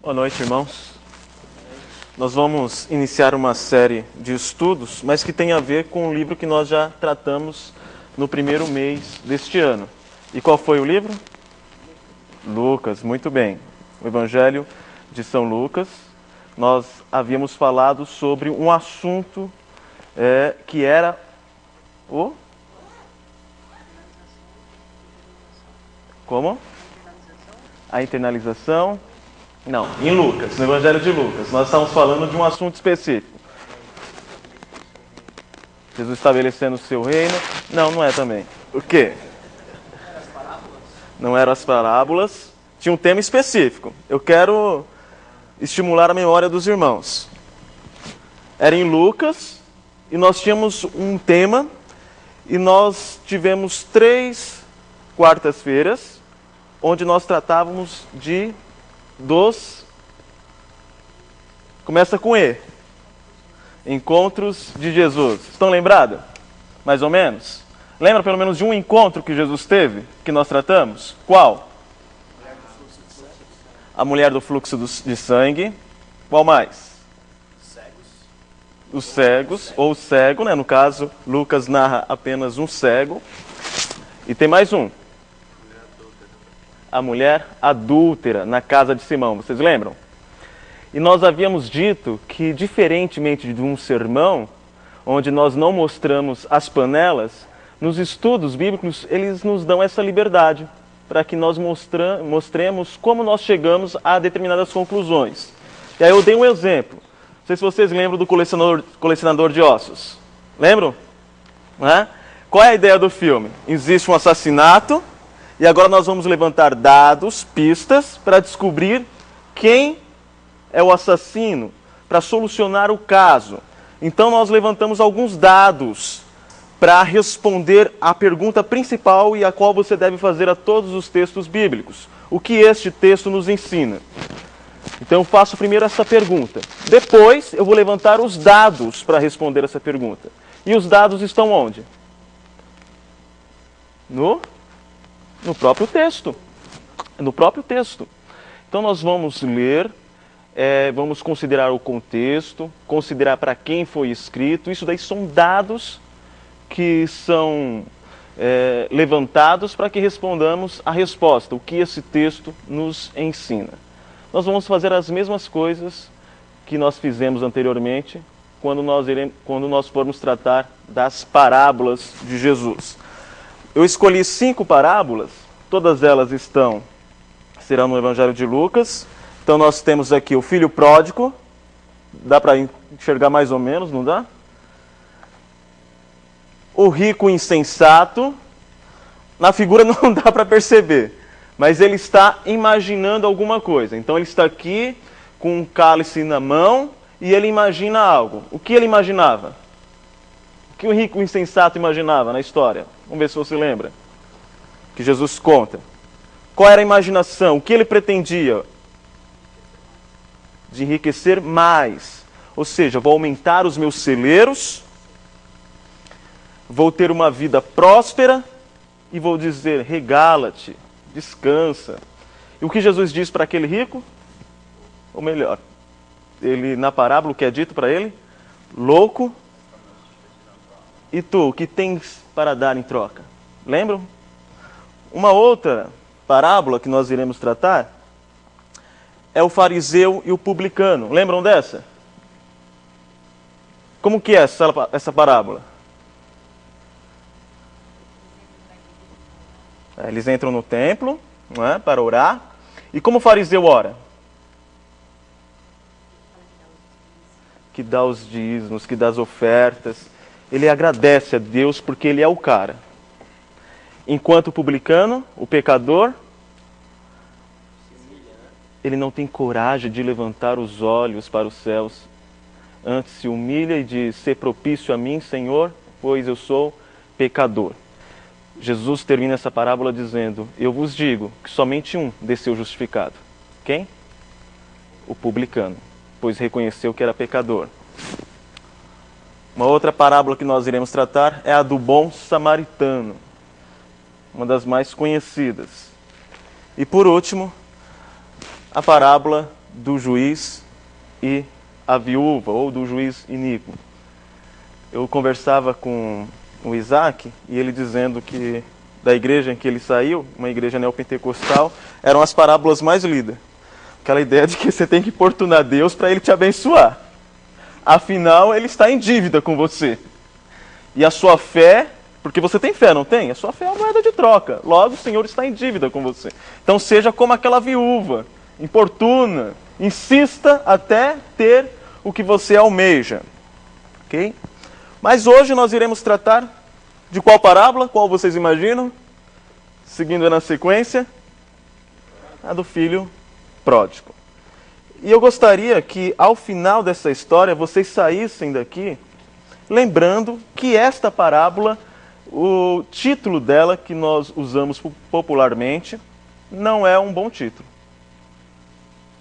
Boa noite, irmãos. Nós vamos iniciar uma série de estudos, mas que tem a ver com um livro que nós já tratamos no primeiro mês deste ano. E qual foi o livro? Lucas, muito bem. O Evangelho de São Lucas. Nós havíamos falado sobre um assunto que era o... Como? A internalização. Não, em Lucas, no Evangelho de Lucas. Nós estamos falando de um assunto específico. Jesus estabelecendo o seu reino. Não é também. O quê? Não eram as parábolas. Tinha um tema específico. Eu quero estimular a memória dos irmãos. Era em Lucas e nós tínhamos um tema e nós tivemos 3 quartas-feiras onde nós tratávamos dos... Começa com E. Encontros de Jesus. Estão lembrados? Mais ou menos? Lembra pelo menos de um encontro que Jesus teve, que nós tratamos? Qual? A mulher do fluxo de sangue. Qual mais? Os cegos, ou o cego, né? No caso, Lucas narra apenas um cego. E tem mais um. A mulher adúltera na casa de Simão. Vocês lembram? E nós havíamos dito que, diferentemente de um sermão, onde nós não mostramos as panelas, nos estudos bíblicos eles nos dão essa liberdade para que nós mostremos como nós chegamos a determinadas conclusões. E aí eu dei um exemplo. Não sei se vocês lembram do colecionador de ossos. Lembram? Qual é a ideia do filme? Existe um assassinato e agora nós vamos levantar dados, pistas, para descobrir quem é o assassino, para solucionar o caso. Então nós levantamos alguns dados para responder à pergunta principal e a qual você deve fazer a todos os textos bíblicos. O que este texto nos ensina? Então eu faço primeiro essa pergunta. Depois eu vou levantar os dados para responder essa pergunta. E os dados estão onde? No próprio texto. No próprio texto. Então nós vamos ler, vamos considerar o contexto, considerar para quem foi escrito. Isso daí são dados que são levantados para que respondamos a resposta, o que esse texto nos ensina. Nós vamos fazer as mesmas coisas que nós fizemos anteriormente quando nós formos tratar das parábolas de Jesus. Eu escolhi 5 parábolas, todas elas serão no Evangelho de Lucas. Então nós temos aqui o filho pródigo, dá para enxergar mais ou menos, não dá? O rico insensato, na figura não dá para perceber, mas ele está imaginando alguma coisa. Então ele está aqui com um cálice na mão e ele imagina algo. O que ele imaginava? O que o rico insensato imaginava na história? Vamos ver se você lembra. Que Jesus conta. Qual era a imaginação? O que ele pretendia? De enriquecer mais. Ou seja, vou aumentar os meus celeiros, vou ter uma vida próspera e vou dizer, regala-te, descansa. E o que Jesus diz para aquele rico? Ou melhor, na parábola, o que é dito para ele? Louco. E tu, o que tens para dar em troca? Lembram? Uma outra parábola que nós iremos tratar é o fariseu e o publicano. Lembram dessa? Como que é essa parábola? Eles entram no templo, não é, para orar. E como o fariseu ora? Que dá os dízimos, que dá as ofertas. Ele agradece a Deus porque ele é o cara. Enquanto o publicano, o pecador, ele não tem coragem de levantar os olhos para os céus. Antes se humilha e diz, "Sê propício a mim, Senhor, pois eu sou pecador." Jesus termina essa parábola dizendo, eu vos digo que somente um desceu justificado. Quem? O publicano, pois reconheceu que era pecador. Uma outra parábola que nós iremos tratar é a do bom samaritano, uma das mais conhecidas. E por último, a parábola do juiz e a viúva, ou do juiz iníquo. Eu conversava com o Isaac e ele dizendo que da igreja em que ele saiu, uma igreja neopentecostal, eram as parábolas mais lidas. Aquela ideia de que você tem que importunar Deus para ele te abençoar. Afinal, ele está em dívida com você. E a sua fé, porque você tem fé, não tem? A sua fé é uma moeda de troca. Logo, o Senhor está em dívida com você. Então seja como aquela viúva, importuna, insista até ter o que você almeja. Ok? Mas hoje nós iremos tratar de qual parábola? Qual vocês imaginam? Seguindo na sequência, a do filho pródigo. E eu gostaria que ao final dessa história vocês saíssem daqui lembrando que esta parábola, o título dela que nós usamos popularmente, não é um bom título.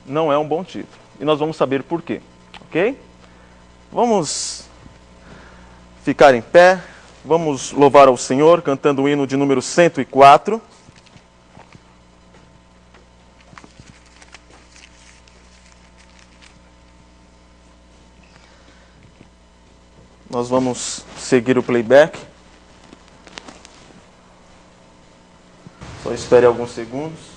Não é um bom título. E nós vamos saber por quê. Ok? Vamos ficar em pé. Vamos louvar ao Senhor cantando o hino de número 104. Nós vamos seguir o playback. Só espere alguns segundos.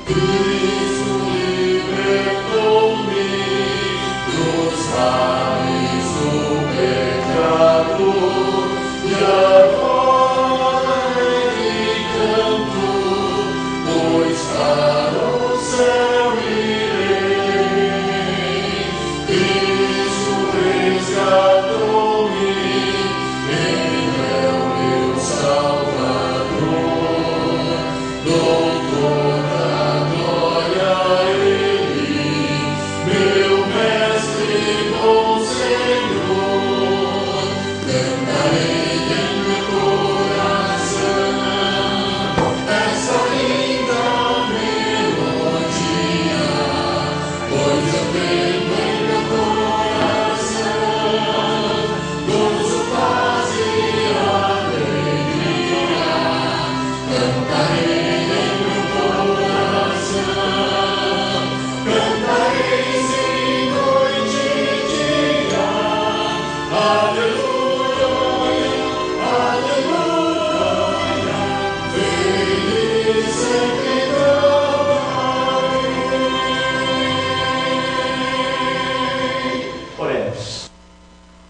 Cristo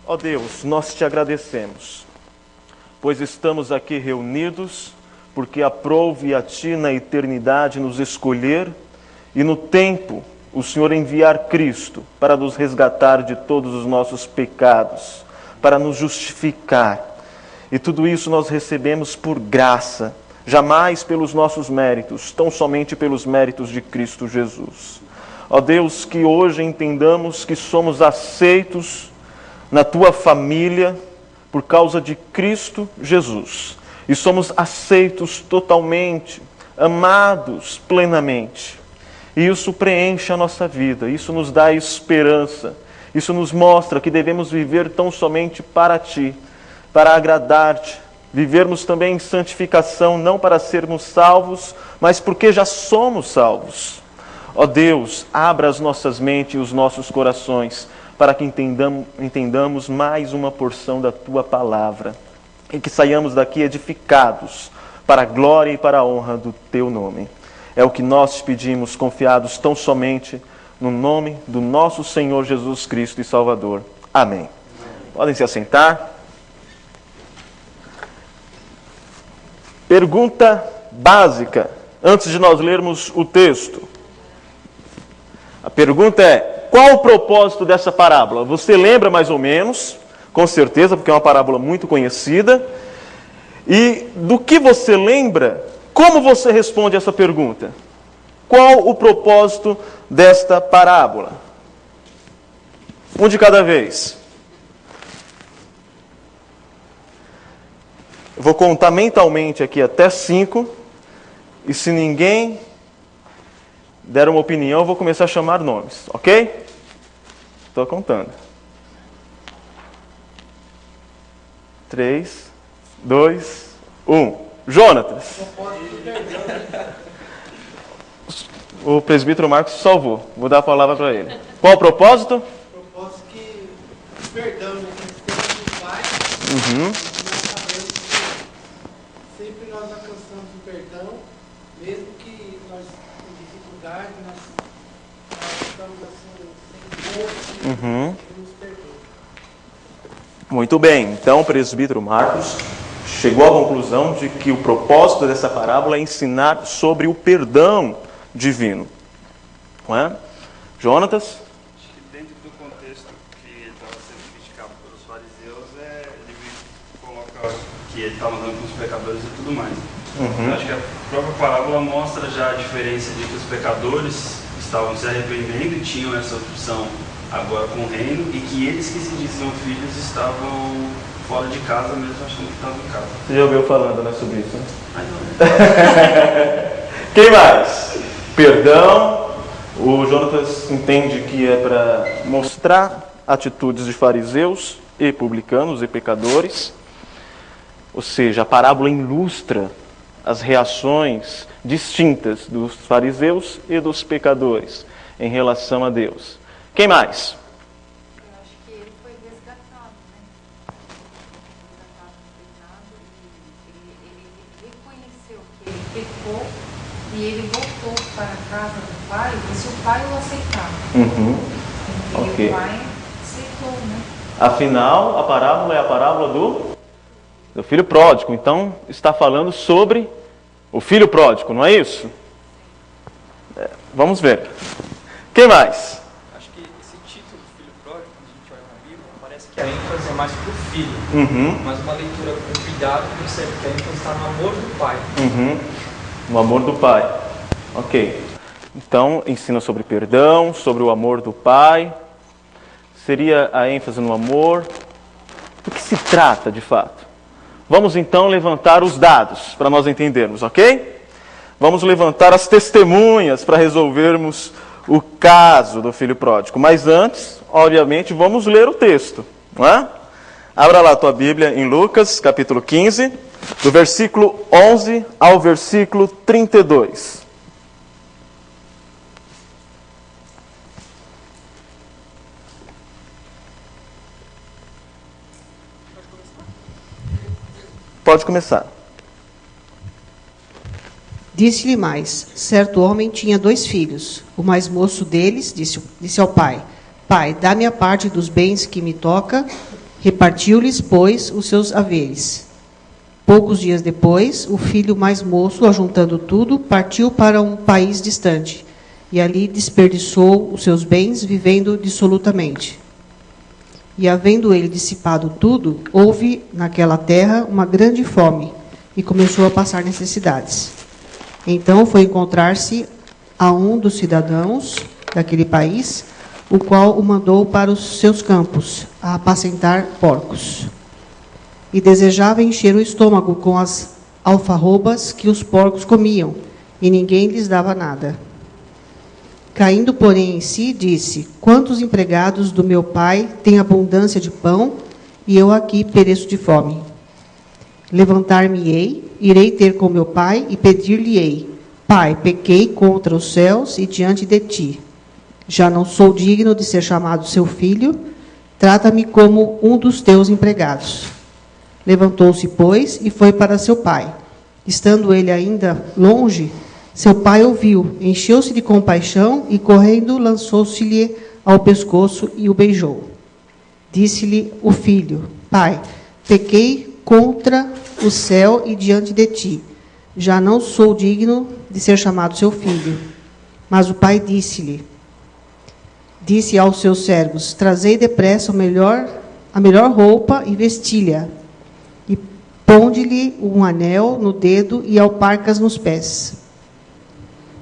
Ó Deus, nós te agradecemos, pois estamos aqui reunidos, porque aprouve a Ti na eternidade nos escolher e no tempo o Senhor enviar Cristo para nos resgatar de todos os nossos pecados, para nos justificar. E tudo isso nós recebemos por graça, jamais pelos nossos méritos, tão somente pelos méritos de Cristo Jesus. Ó Deus, que hoje entendamos que somos aceitos na Tua família por causa de Cristo Jesus. E somos aceitos totalmente, amados plenamente. E isso preenche a nossa vida, isso nos dá esperança, isso nos mostra que devemos viver tão somente para Ti, para agradar-te, vivermos também em santificação, não para sermos salvos, mas porque já somos salvos. Ó Deus, abra as nossas mentes e os nossos corações, para que entendamos mais uma porção da Tua palavra, e que saiamos daqui edificados, para a glória e para a honra do Teu nome. É o que nós te pedimos, confiados tão somente no nome do nosso Senhor Jesus Cristo e Salvador. Amém. Podem se assentar. Pergunta básica, antes de nós lermos o texto. A pergunta é: qual o propósito dessa parábola? Você lembra mais ou menos, com certeza, porque é uma parábola muito conhecida. E do que você lembra, como você responde essa pergunta? Qual o propósito desta parábola? Um de cada vez. Eu vou contar mentalmente aqui até 5. E se ninguém der uma opinião, eu vou começar a chamar nomes, ok? Estou contando. 3, 2, 1. Jonatas. O presbítero Marcos se salvou. Vou dar a palavra para ele. Qual o propósito? O propósito que o perdão que nós temos do Pai, nós sabemos que sempre nós alcançamos o perdão, mesmo que nós com dificuldade, nós estamos assim, sem força, Ele nos perdoa. Muito bem. Então, o presbítero Marcos chegou à conclusão de que o propósito dessa parábola é ensinar sobre o perdão divino. Não é? Jonatas? Acho que dentro do contexto que estava sendo criticado pelos fariseus, ele coloca que ele estava andando com os pecadores e tudo mais. Eu acho que a própria parábola mostra já a diferença de que os pecadores estavam se arrependendo e tinham essa opção agora com o reino, e que eles que se diziam filhos estavam fora de casa mesmo achando que estavam em casa. Você já ouviu falando, né, sobre isso, né? Ai, não. Quem mais? Perdão. O Jonatas entende que é para mostrar atitudes de fariseus e publicanos e pecadores. Ou seja, a parábola ilustra as reações distintas dos fariseus e dos pecadores em relação a Deus. Quem mais? Eu acho que ele foi resgatado, né? Resgatado do pecado, e ele reconheceu que ele pecou e ele voltou para a casa do pai, e se o pai o aceitava. E Ok. o pai aceitou, né? Afinal, a parábola é a parábola do filho pródigo. Então, está falando sobre o filho pródigo, não é isso? Vamos ver. Quem mais? Acho que esse título do filho pródigo, quando a gente olha na Bíblia, parece que a ênfase é mais para o filho. Mas uma leitura com cuidado percebe que a ênfase está no amor do pai. No amor do pai. Ok. Então, ensina sobre perdão, sobre o amor do pai. Seria a ênfase no amor. Do que se trata, de fato? Vamos então levantar os dados para nós entendermos, ok? Vamos levantar as testemunhas para resolvermos o caso do filho pródigo. Mas antes, obviamente, vamos ler o texto, não é? Abra lá a tua Bíblia em Lucas, capítulo 15, do versículo 11 ao versículo 32. Pode começar. Disse-lhe mais: certo homem tinha 2 filhos. O mais moço deles disse ao pai: Pai, dá-me a parte dos bens que me toca. Repartiu-lhes, pois, os seus haveres. Poucos dias depois, o filho mais moço, ajuntando tudo, partiu para um país distante, e ali desperdiçou os seus bens, vivendo dissolutamente. E havendo ele dissipado tudo, houve naquela terra uma grande fome, e começou a passar necessidades. Então foi encontrar-se a um dos cidadãos daquele país, o qual o mandou para os seus campos, a apacentar porcos. E desejava encher o estômago com as alfarrobas que os porcos comiam, e ninguém lhes dava nada. Caindo, porém, em si, disse: quantos empregados do meu pai têm abundância de pão, e eu aqui pereço de fome? Levantar-me-ei, irei ter com meu pai, e pedir-lhe-ei: Pai, pequei contra os céus e diante de ti. Já não sou digno de ser chamado seu filho, trata-me como um dos teus empregados. Levantou-se, pois, e foi para seu pai. Estando ele ainda longe, seu pai ouviu, encheu-se de compaixão e, correndo, lançou-se-lhe ao pescoço e o beijou. Disse-lhe o filho: Pai, pequei contra o céu e diante de ti. Já não sou digno de ser chamado seu filho. Mas o pai disse aos seus servos: trazei depressa a melhor roupa e vestilha, e ponde-lhe um anel no dedo e alparcas nos pés.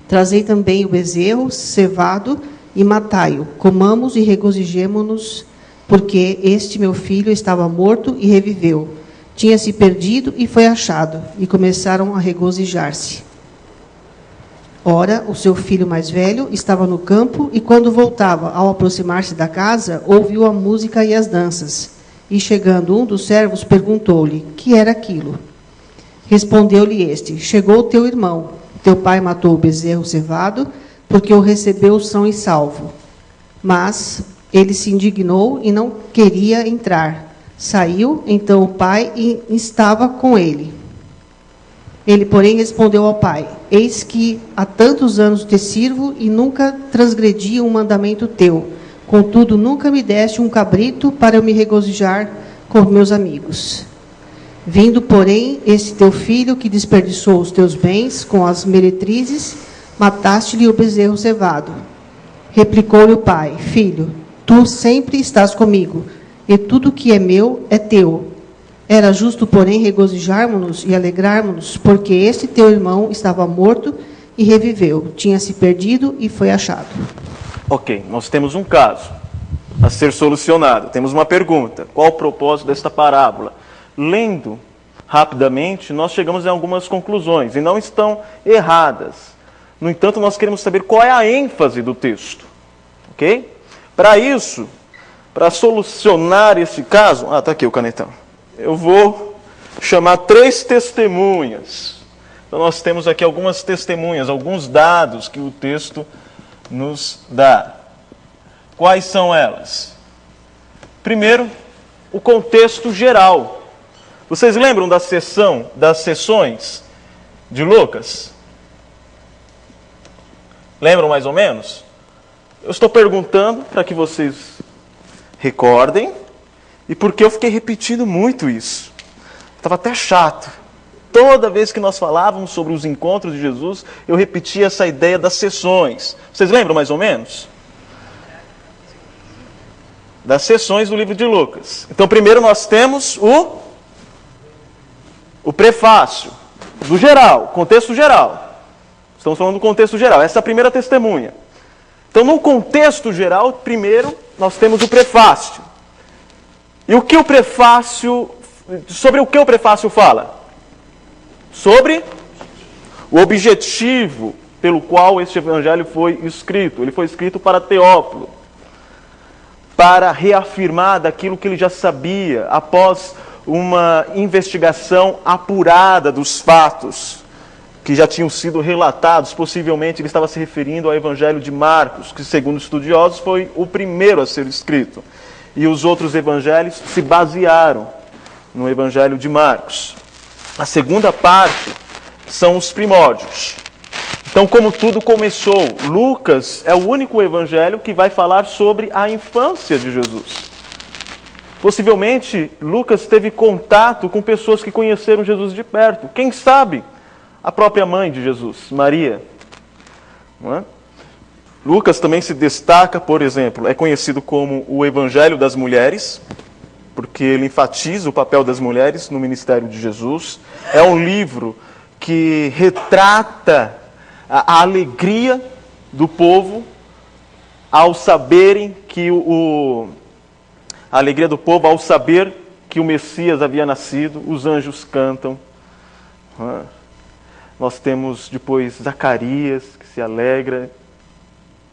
Trazei também o bezerro cevado e matai-o. Comamos e regozijemo-nos, porque este meu filho estava morto e reviveu. Tinha-se perdido e foi achado, e começaram a regozijar-se. Ora, o seu filho mais velho estava no campo, e quando voltava, ao aproximar-se da casa, ouviu a música e as danças. E chegando um dos servos, perguntou-lhe: que era aquilo? Respondeu-lhe este: chegou teu irmão. Teu pai matou o bezerro cevado, porque o recebeu são e salvo. Mas ele se indignou e não queria entrar. Saiu, então, o pai e estava com ele. Ele, porém, respondeu ao pai: eis que há tantos anos te sirvo e nunca transgredi um mandamento teu. Contudo, nunca me deste um cabrito para eu me regozijar com meus amigos. Vindo, porém, esse teu filho que desperdiçou os teus bens com as meretrizes, mataste-lhe o bezerro cevado. Replicou-lhe o pai: filho, tu sempre estás comigo, e tudo que é meu é teu. Era justo, porém, regozijarmos-nos e alegrarmos-nos, porque este teu irmão estava morto e reviveu, tinha se perdido e foi achado. Ok, nós temos um caso a ser solucionado. Temos uma pergunta: qual o propósito desta parábola? Lendo rapidamente, nós chegamos a algumas conclusões, e não estão erradas. No entanto, nós queremos saber qual é a ênfase do texto. Ok? Para isso, para solucionar esse caso... está aqui o canetão. Eu vou chamar 3 testemunhas. Então, nós temos aqui algumas testemunhas, alguns dados que o texto nos dá. Quais são elas? Primeiro, o contexto geral. Vocês lembram das sessões de Lucas? Lembram mais ou menos? Eu estou perguntando para que vocês recordem, e porque eu fiquei repetindo muito isso. Estava até chato. Toda vez que nós falávamos sobre os encontros de Jesus, eu repetia essa ideia das sessões. Vocês lembram mais ou menos? Das sessões do livro de Lucas. Então, primeiro nós temos o prefácio, do geral, contexto geral. Estamos falando do contexto geral. Essa é a primeira testemunha. Então, no contexto geral, primeiro, nós temos o prefácio. E o que o prefácio... Sobre o que o prefácio fala? Sobre o objetivo pelo qual este evangelho foi escrito. Ele foi escrito para Teófilo, para reafirmar daquilo que ele já sabia, após uma investigação apurada dos fatos que já tinham sido relatados. Possivelmente ele estava se referindo ao evangelho de Marcos, que, segundo estudiosos, foi o primeiro a ser escrito. E os outros evangelhos se basearam no evangelho de Marcos. A segunda parte são os primórdios. Então, como tudo começou, Lucas é o único evangelho que vai falar sobre a infância de Jesus. Possivelmente, Lucas teve contato com pessoas que conheceram Jesus de perto. Quem sabe, a própria mãe de Jesus, Maria. Não é? Lucas também se destaca, por exemplo, é conhecido como o Evangelho das Mulheres, porque ele enfatiza o papel das mulheres no ministério de Jesus. É um livro que retrata a alegria do povo ao saberem que a alegria do povo ao saber que o Messias havia nascido. Os anjos cantam. Nós temos depois Zacarias, que se alegra,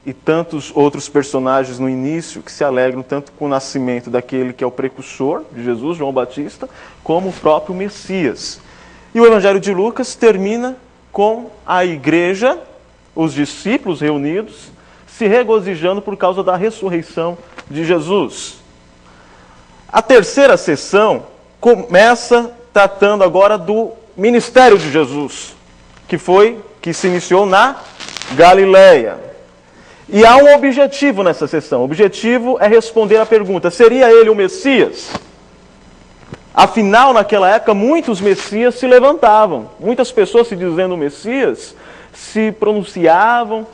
e tantos outros personagens no início que se alegram tanto com o nascimento daquele que é o precursor de Jesus, João Batista, como o próprio Messias. E o Evangelho de Lucas termina com a igreja, os discípulos reunidos, se regozijando por causa da ressurreição de Jesus. A terceira sessão começa tratando agora do ministério de Jesus, que se iniciou na Galileia. E há um objetivo nessa sessão. O objetivo é responder à pergunta: seria ele o Messias? Afinal, naquela época, muitos Messias se levantavam. Muitas pessoas, se dizendo Messias, se pronunciavam,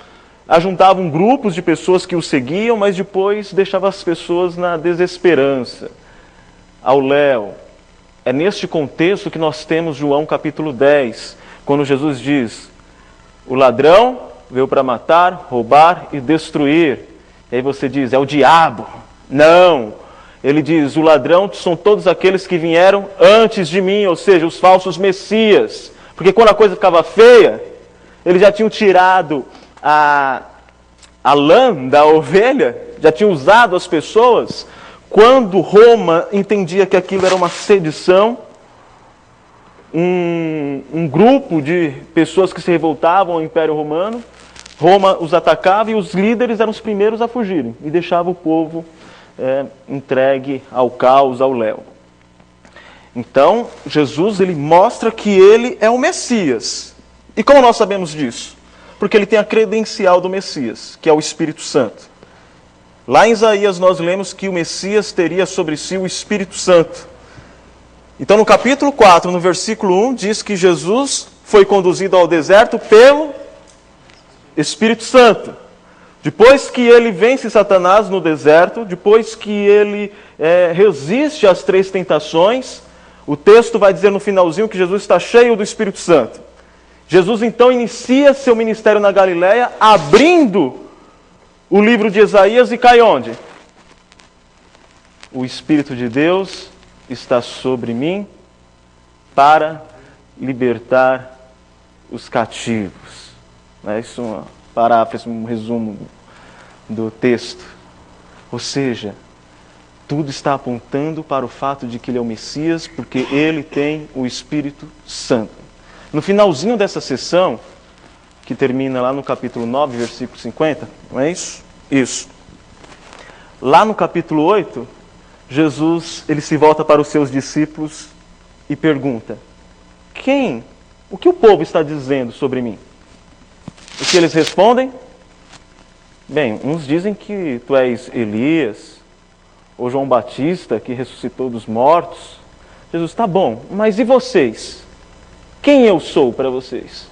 ajuntavam grupos de pessoas que o seguiam, mas depois deixavam as pessoas na desesperança, ao léu. É neste contexto que nós temos João capítulo 10, quando Jesus diz: o ladrão veio para matar, roubar e destruir. E aí você diz: é o diabo. Não. Ele diz: o ladrão são todos aqueles que vieram antes de mim, ou seja, os falsos messias. Porque quando a coisa ficava feia, eles já tinham tirado a lã da ovelha, já tinham usado as pessoas. Quando Roma entendia que aquilo era uma sedição, um grupo de pessoas que se revoltavam ao Império Romano, Roma os atacava e os líderes eram os primeiros a fugirem e deixava o povo entregue ao caos, ao léu. Então, Jesus ele mostra que ele é o Messias. E como nós sabemos disso? Porque ele tem a credencial do Messias, que é o Espírito Santo. Lá em Isaías nós lemos que o Messias teria sobre si o Espírito Santo. Então no capítulo 4, no versículo 1, diz que Jesus foi conduzido ao deserto pelo Espírito Santo. Depois que ele vence Satanás no deserto, depois que ele resiste às 3 tentações, o texto vai dizer no finalzinho que Jesus está cheio do Espírito Santo. Jesus então inicia seu ministério na Galileia, abrindo o livro de Isaías, e cai onde? O Espírito de Deus está sobre mim para libertar os cativos. Isso é uma paráfrase, um resumo do texto. Ou seja, tudo está apontando para o fato de que ele é o Messias, porque ele tem o Espírito Santo. No finalzinho dessa sessão, que termina lá no capítulo 9, versículo 50, não é isso? Isso. Lá no capítulo 8, Jesus ele se volta para os seus discípulos e pergunta: o que o povo está dizendo sobre mim? O que eles respondem? Bem, uns dizem que tu és Elias, ou João Batista, que ressuscitou dos mortos. Jesus, tá bom, mas e vocês? Quem eu sou para vocês?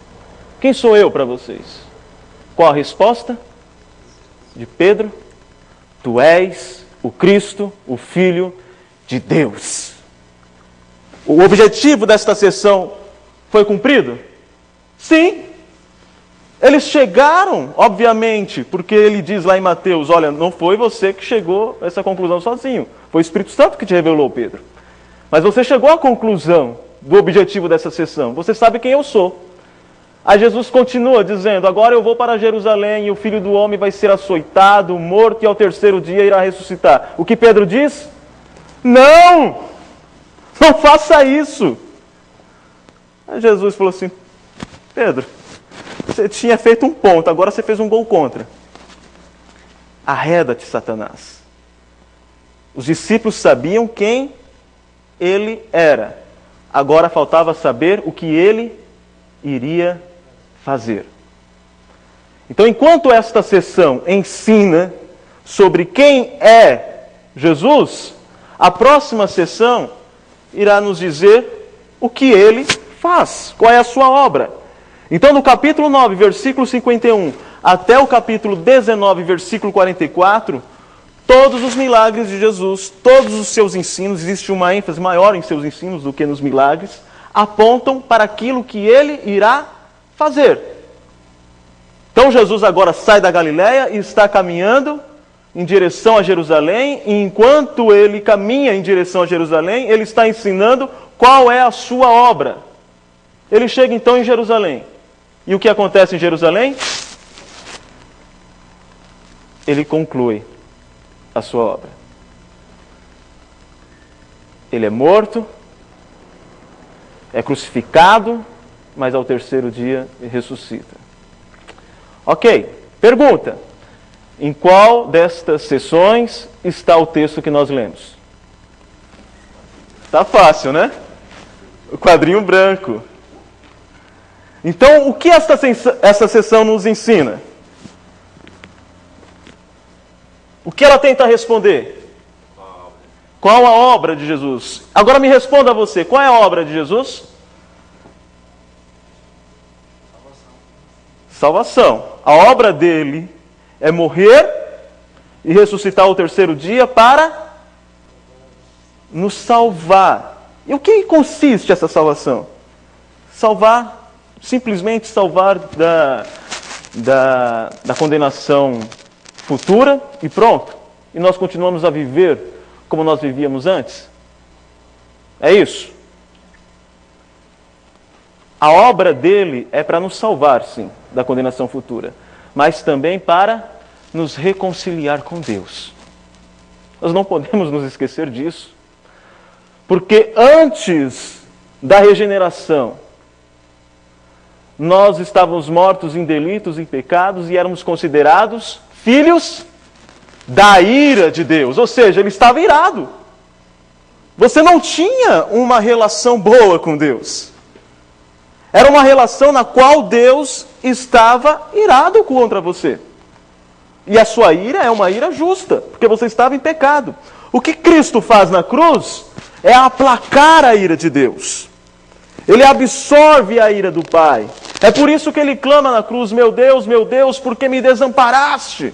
Quem sou eu para vocês? Qual a resposta de Pedro? Tu és o Cristo, o Filho de Deus. O objetivo desta sessão foi cumprido? Sim. Eles chegaram, obviamente, porque ele diz lá em Mateus: olha, não foi você que chegou a essa conclusão sozinho, foi o Espírito Santo que te revelou, Pedro. Mas você chegou à conclusão do objetivo dessa sessão. Você sabe quem eu sou. Aí Jesus continua dizendo: agora eu vou para Jerusalém e o Filho do Homem vai ser açoitado, morto e ao terceiro dia irá ressuscitar. O que Pedro diz? Não! Não faça isso! Aí Jesus falou assim: Pedro, você tinha feito um ponto, agora você fez um gol contra. Arreda-te, Satanás. Os discípulos sabiam quem ele era. Agora faltava saber o que ele iria fazer. Então, enquanto esta sessão ensina sobre quem é Jesus, A próxima sessão irá nos dizer o que ele faz, qual é a sua obra. Então, no capítulo 9, versículo 51, até o capítulo 19, versículo 44, todos os milagres de Jesus, todos os seus ensinos, existe uma ênfase maior em seus ensinos do que nos milagres, apontam para aquilo que ele irá fazer. Então Jesus agora sai da Galileia e está caminhando em direção a Jerusalém, e enquanto ele caminha em direção a Jerusalém, ele está ensinando qual é a sua obra. Ele chega então em Jerusalém. E o que acontece em Jerusalém? Ele conclui a sua obra. Ele é morto, é crucificado, mas ao terceiro dia ele ressuscita. Ok, pergunta. Em qual destas sessões está o texto que nós lemos? Está fácil, né? O quadrinho branco. Então, o que essa sessão nos ensina? O que ela tenta responder? Qual a obra de Jesus? Agora me responda você, qual é a obra de Jesus? Salvação. A obra dele é morrer e ressuscitar ao terceiro dia para nos salvar. E o que consiste essa salvação? Salvar, simplesmente salvar da condenação futura e pronto. E nós continuamos a viver como nós vivíamos antes. É isso. A obra dele é para nos salvar, sim, da condenação futura, mas também para nos reconciliar com Deus. Nós não podemos nos esquecer disso, porque antes da regeneração, nós estávamos mortos em delitos e pecados e éramos considerados filhos da ira de Deus, ou seja, ele estava irado. Você não tinha uma relação boa com Deus. Era uma relação na qual Deus estava irado contra você. E a sua ira é uma ira justa, porque você estava em pecado. O que Cristo faz na cruz é aplacar a ira de Deus. Ele absorve a ira do Pai. É por isso que ele clama na cruz: meu Deus, por que me desamparaste?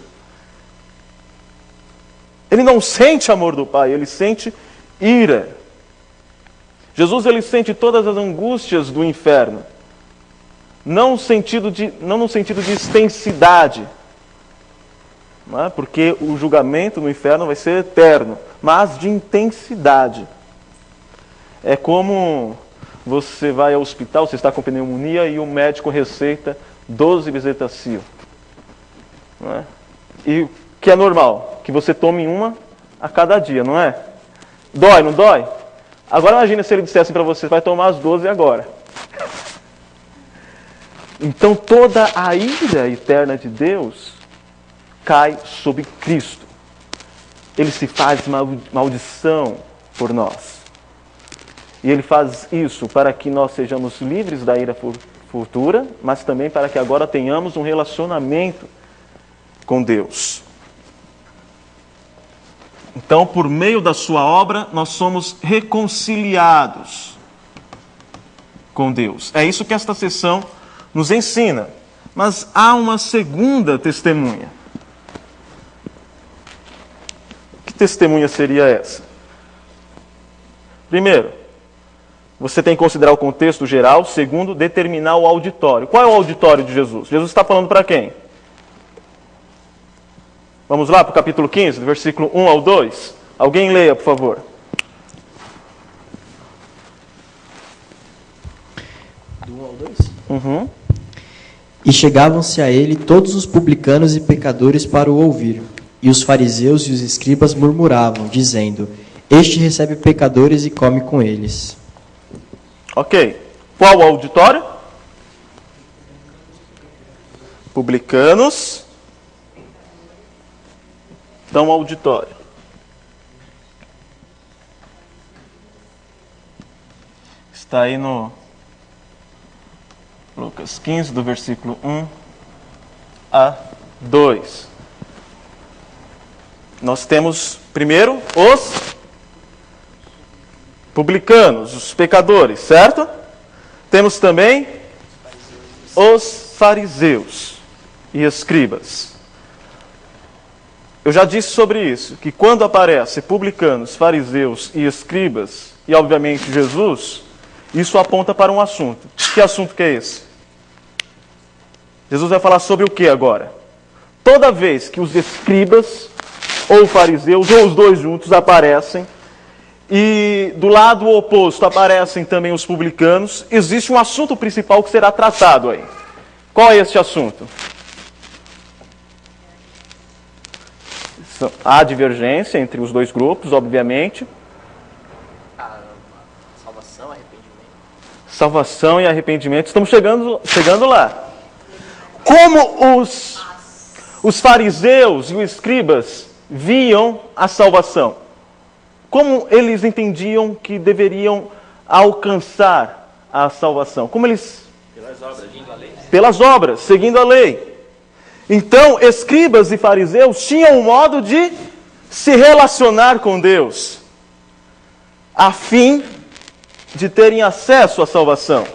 Ele não sente amor do Pai, ele sente ira. Jesus, ele sente todas as angústias do inferno. Não no sentido de extensidade, não é? Porque o julgamento no inferno vai ser eterno, mas de intensidade. É como você vai ao hospital, você está com pneumonia e o médico receita 12 bezetacil. Não é? E que é normal, que você tome uma a cada dia, não é? Dói, não dói? Agora imagine se ele dissesse para você: vai tomar as 12 agora. Então toda a ira eterna de Deus cai sobre Cristo. Ele se faz maldição por nós. E ele faz isso para que nós sejamos livres da ira futura, mas também para que agora tenhamos um relacionamento com Deus. Então, por meio da sua obra, nós somos reconciliados com Deus. É isso que esta sessão nos ensina. Mas há uma segunda testemunha. Que testemunha seria essa? Primeiro, você tem que considerar o contexto geral. Segundo, determinar o auditório. Qual é o auditório de Jesus? Jesus está falando para quem? Vamos lá para o capítulo 15, do versículo 1 ao 2. Alguém leia, por favor. Do 1 ao 2? Uhum. E chegavam-se a ele todos os publicanos e pecadores para o ouvir. E os fariseus e os escribas murmuravam, dizendo: este recebe pecadores e come com eles. Ok. Qual o auditório? Publicanos. Então, auditório. Está aí no Lucas 15, do versículo 1 a 2. Nós temos, primeiro, os publicanos, os pecadores, certo? Temos também os fariseus e escribas. Eu já disse sobre isso, que quando aparece publicanos, fariseus e escribas, e obviamente Jesus, isso aponta para um assunto. Que assunto que é esse? Jesus vai falar sobre o que agora? Toda vez que os escribas, ou fariseus, ou os dois juntos aparecem, e do lado oposto aparecem também os publicanos, existe um assunto principal que será tratado aí. Qual é este assunto? Há divergência entre os dois grupos, obviamente. Salvação, arrependimento. Salvação e arrependimento. Estamos chegando lá. Como os fariseus e os escribas viam a salvação? Como eles entendiam que deveriam alcançar a salvação? Como eles... Pelas obras, seguindo a lei. Então, escribas e fariseus tinham um modo de se relacionar com Deus, a fim de terem acesso à salvação.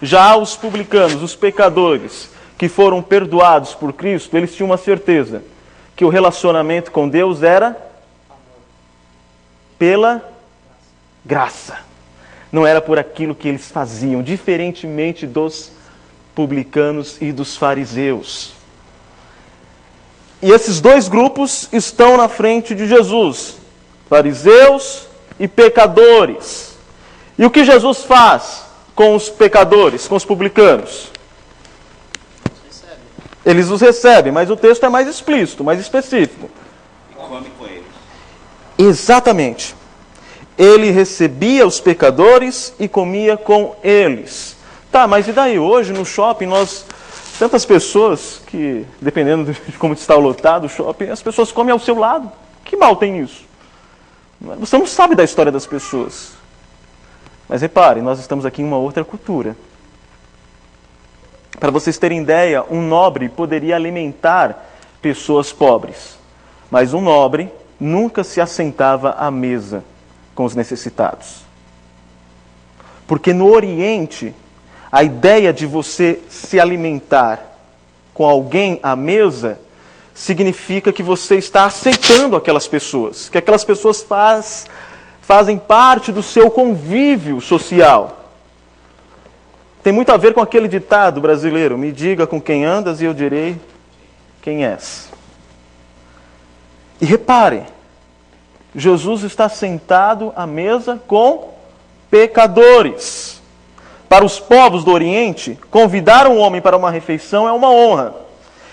Já os publicanos, os pecadores, que foram perdoados por Cristo, eles tinham uma certeza, que o relacionamento com Deus era pela graça. Não era por aquilo que eles faziam, diferentemente dos publicanos e dos fariseus. E esses dois grupos estão na frente de Jesus, fariseus e pecadores. E o que Jesus faz com os pecadores, com os publicanos? Eles os recebem, mas o texto é mais explícito, mais específico. E come com eles. Exatamente. Ele recebia os pecadores e comia com eles. Tá, mas e daí? Hoje no shopping tantas pessoas que, dependendo de como está lotado o shopping, as pessoas comem ao seu lado. Que mal tem isso? Você não sabe da história das pessoas. Mas repare, nós estamos aqui em uma outra cultura. Para vocês terem ideia, um nobre poderia alimentar pessoas pobres. Mas um nobre nunca se assentava à mesa com os necessitados. Porque no Oriente, a ideia de você se alimentar com alguém à mesa significa que você está aceitando aquelas pessoas, que aquelas pessoas fazem parte do seu convívio social. Tem muito a ver com aquele ditado brasileiro: me diga com quem andas e eu direi quem és. E repare, Jesus está sentado à mesa com pecadores. Para os povos do Oriente, convidar um homem para uma refeição é uma honra.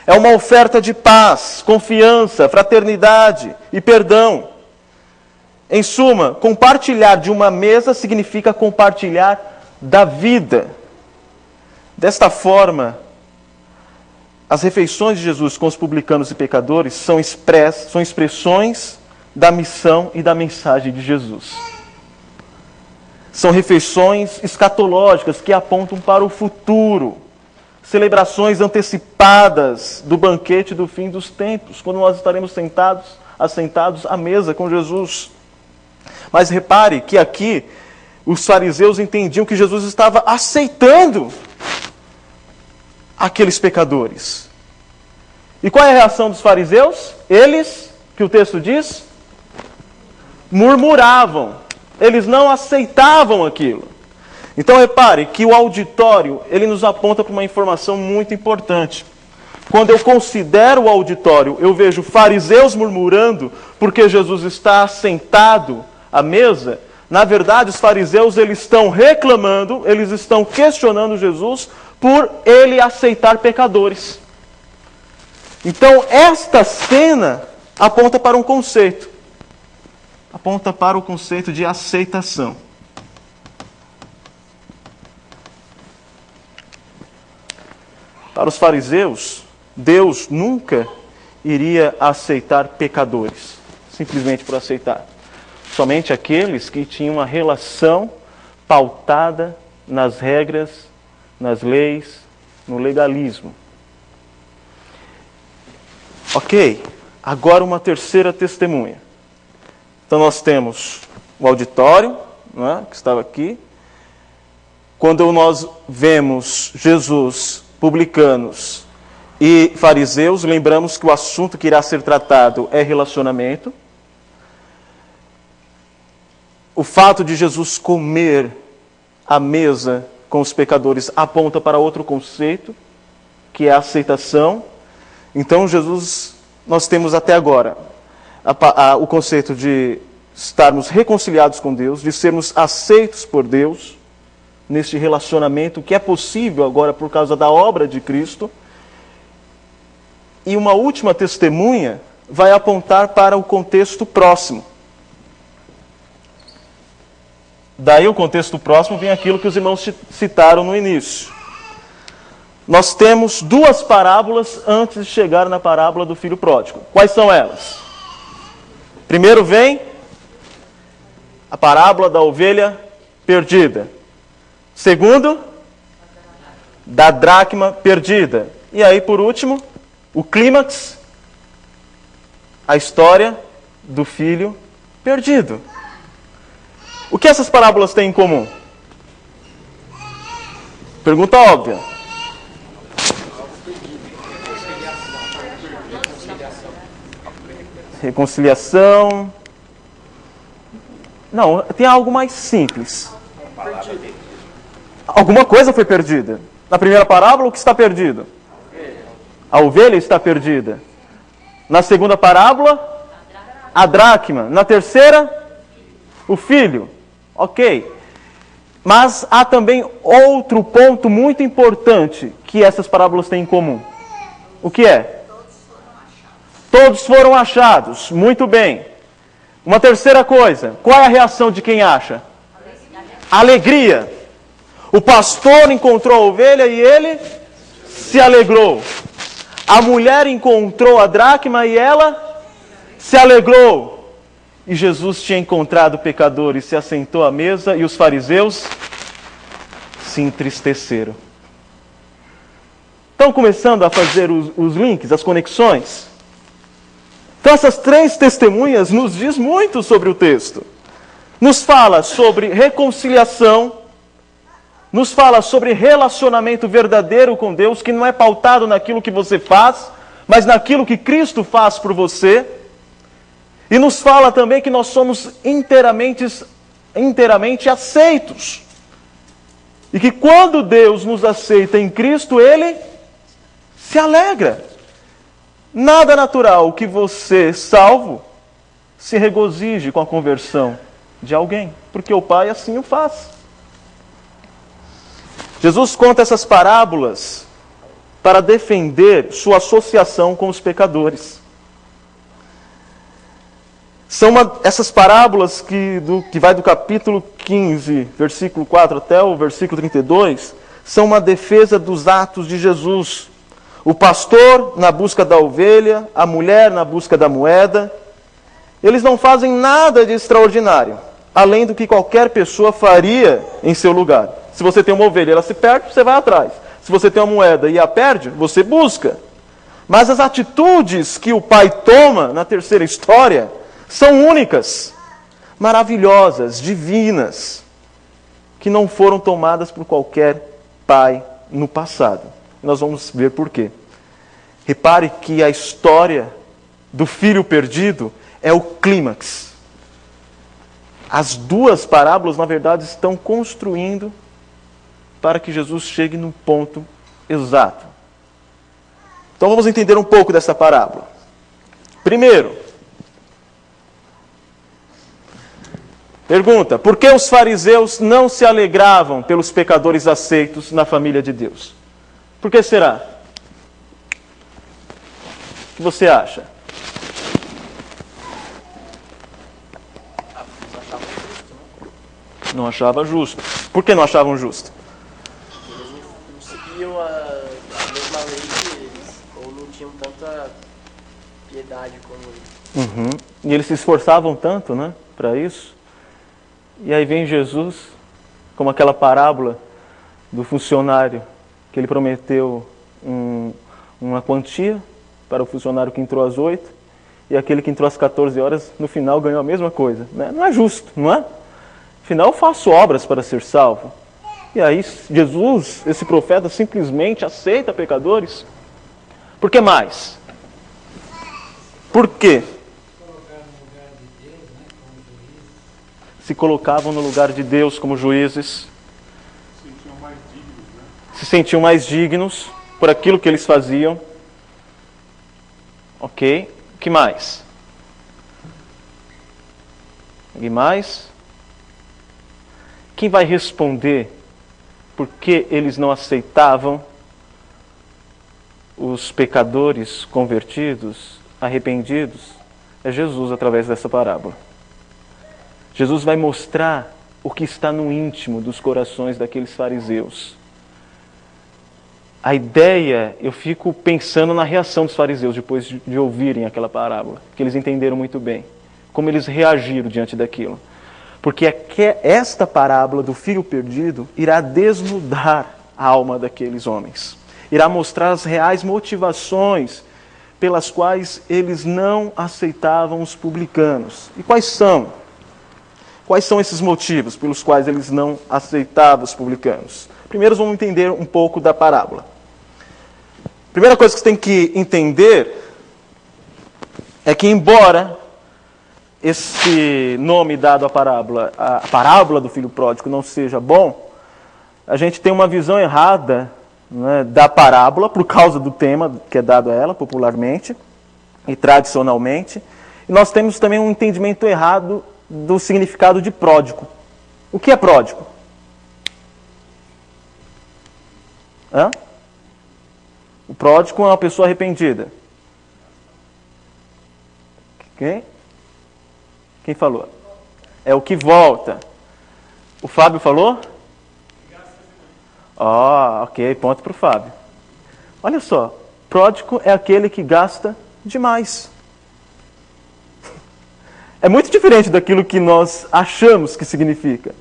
É uma oferta de paz, confiança, fraternidade e perdão. Em suma, compartilhar de uma mesa significa compartilhar da vida. Desta forma, as refeições de Jesus com os publicanos e pecadores são expressões da missão e da mensagem de Jesus. São refeições escatológicas que apontam para o futuro. Celebrações antecipadas do banquete do fim dos tempos, quando nós estaremos assentados à mesa com Jesus. Mas repare que aqui os fariseus entendiam que Jesus estava aceitando aqueles pecadores. E qual é a reação dos fariseus? Eles, que o texto diz, murmuravam. Eles não aceitavam aquilo. Então repare que o auditório, ele nos aponta para uma informação muito importante. Quando eu considero o auditório, eu vejo fariseus murmurando porque Jesus está sentado à mesa. Na verdade, os fariseus eles estão reclamando, eles estão questionando Jesus por ele aceitar pecadores. Então, esta cena aponta para um conceito. Aponta para o conceito de aceitação. Para os fariseus, Deus nunca iria aceitar pecadores, simplesmente por aceitar. Somente aqueles que tinham uma relação pautada nas regras, nas leis, no legalismo. Ok, agora uma terceira testemunha. Então nós temos o auditório, não é? Que estava aqui. Quando nós vemos Jesus, publicanos e fariseus, lembramos que o assunto que irá ser tratado é relacionamento. O fato de Jesus comer à mesa com os pecadores aponta para outro conceito, que é a aceitação. Então, Jesus, nós temos até agora o conceito de estarmos reconciliados com Deus, de sermos aceitos por Deus, neste relacionamento que é possível agora por causa da obra de Cristo. E uma última testemunha vai apontar para o contexto próximo. Daí o contexto próximo vem aquilo que os irmãos citaram no início. Nós temos duas parábolas antes de chegar na parábola do filho pródigo. Quais são elas? Primeiro vem a parábola da ovelha perdida. Segundo, da dracma perdida. E aí, por último, o clímax, a história do filho perdido. O que essas parábolas têm em comum? Pergunta óbvia. Reconciliação. Não, tem algo mais simples. Alguma coisa foi perdida. Na primeira parábola, o que está perdido? A ovelha está perdida. Na segunda parábola, a dracma. Na terceira, o filho. Ok. Mas há também outro ponto muito importante que essas parábolas têm em comum. O que é? Todos foram achados. Muito bem. Uma terceira coisa. Qual é a reação de quem acha? Alegria. O pastor encontrou a ovelha e ele se alegrou. A mulher encontrou a dracma e ela se alegrou. E Jesus tinha encontrado pecadores, se assentou à mesa e os fariseus se entristeceram. Estão começando a fazer os links, as conexões? Então essas três testemunhas nos diz muito sobre o texto. Nos fala sobre reconciliação, nos fala sobre relacionamento verdadeiro com Deus, que não é pautado naquilo que você faz, mas naquilo que Cristo faz por você. E nos fala também que nós somos inteiramente aceitos. E que quando Deus nos aceita em Cristo, Ele se alegra. Nada natural que você, salvo, se regozije com a conversão de alguém, porque o Pai assim o faz. Jesus conta essas parábolas para defender sua associação com os pecadores. São essas parábolas que vai do capítulo 15, versículo 4 até o versículo 32, são uma defesa dos atos de Jesus. O pastor na busca da ovelha, a mulher na busca da moeda. Eles não fazem nada de extraordinário, além do que qualquer pessoa faria em seu lugar. Se você tem uma ovelha e ela se perde, você vai atrás. Se você tem uma moeda e a perde, você busca. Mas as atitudes que o pai toma na terceira história são únicas, maravilhosas, divinas, que não foram tomadas por qualquer pai no passado. Nós vamos ver por quê. Repare que a história do filho perdido é o clímax. As duas parábolas, na verdade, estão construindo para que Jesus chegue no ponto exato. Então vamos entender um pouco dessa parábola. Primeiro, pergunta: por que os fariseus não se alegravam pelos pecadores aceitos na família de Deus? Por que será? O que você acha? Não achava justo. Por que não achavam justo? Eles não seguiam a mesma lei que eles, ou não tinham tanta piedade como eles. Uhum. E eles se esforçavam tanto, né, para isso. E aí vem Jesus, como aquela parábola do funcionário, que ele prometeu uma quantia para o funcionário que entrou às 8, e aquele que entrou às 14 horas, no final ganhou a mesma coisa. Né? Não é justo, não é? Afinal, eu faço obras para ser salvo. E aí Jesus, esse profeta, simplesmente aceita pecadores? Por que mais? Por quê? Se colocavam no lugar de Deus como juízes. Se sentiam mais dignos por aquilo que eles faziam. Ok? O que mais? E mais? Quem vai responder por que eles não aceitavam os pecadores convertidos, arrependidos? É Jesus através dessa parábola. Jesus vai mostrar o que está no íntimo dos corações daqueles fariseus. A ideia, eu fico pensando na reação dos fariseus depois de ouvirem aquela parábola, que eles entenderam muito bem, como eles reagiram diante daquilo. Porque esta parábola do filho perdido irá desnudar a alma daqueles homens. Irá mostrar as reais motivações pelas quais eles não aceitavam os publicanos. E quais são? Quais são esses motivos pelos quais eles não aceitavam os publicanos? Primeiro vamos entender um pouco da parábola. Primeira coisa que você tem que entender é que, embora esse nome dado à parábola, a parábola do filho pródigo, não seja bom, a gente tem uma visão errada, né, da parábola por causa do tema que é dado a ela popularmente e tradicionalmente. E nós temos também um entendimento errado do significado de pródigo. O que é pródigo? O pródigo é uma pessoa arrependida. Quem falou? É o que volta. O Fábio falou? Ok, ponto para o Fábio. Olha só, pródigo é aquele que gasta demais. É muito diferente daquilo que nós achamos que significa.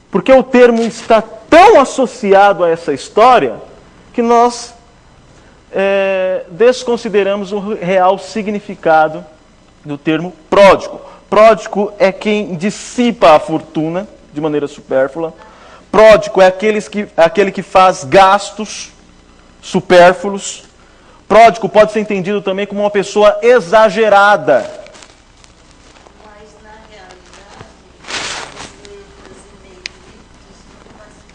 Porque o termo está tão associado a essa história que nós desconsideramos o real significado do termo pródigo. Pródigo é quem dissipa a fortuna de maneira supérflua. Pródigo é aquele que faz gastos supérfluos. Pródigo pode ser entendido também como uma pessoa exagerada. Mas, na realidade, as letras e neglitos não fazem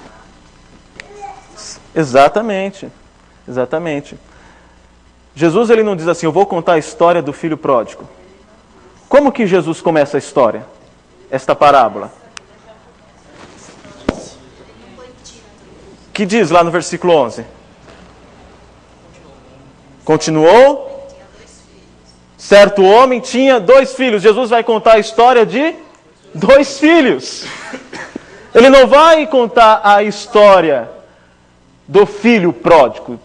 parte. Exatamente. Jesus ele não diz assim, eu vou contar a história do filho pródigo. Como que Jesus começa a história? Esta parábola. Que diz lá no versículo 11? Continuou? Certo homem tinha 2 filhos. Jesus vai contar a história de 2 filhos. Ele não vai contar a história do filho pródigo.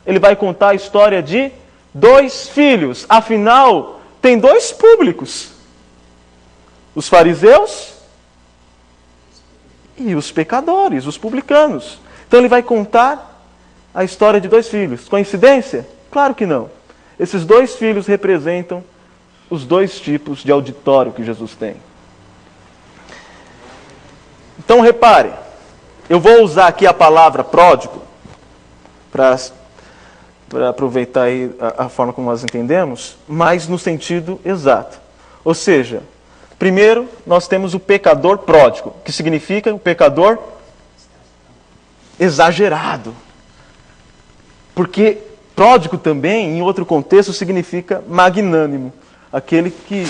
Ele vai contar a história de 2 filhos. Afinal, tem 2 públicos. Os fariseus e os pecadores, os publicanos. Então ele vai contar a história de 2 filhos. Coincidência? Claro que não. Esses 2 filhos representam os 2 tipos de auditório que Jesus tem. Então repare, eu vou usar aqui a palavra pródigo para aproveitar aí a forma como nós entendemos, mas no sentido exato. Ou seja, primeiro nós temos o pecador pródigo, que significa o pecador exagerado. Porque pródigo também, em outro contexto, significa magnânimo. Aquele que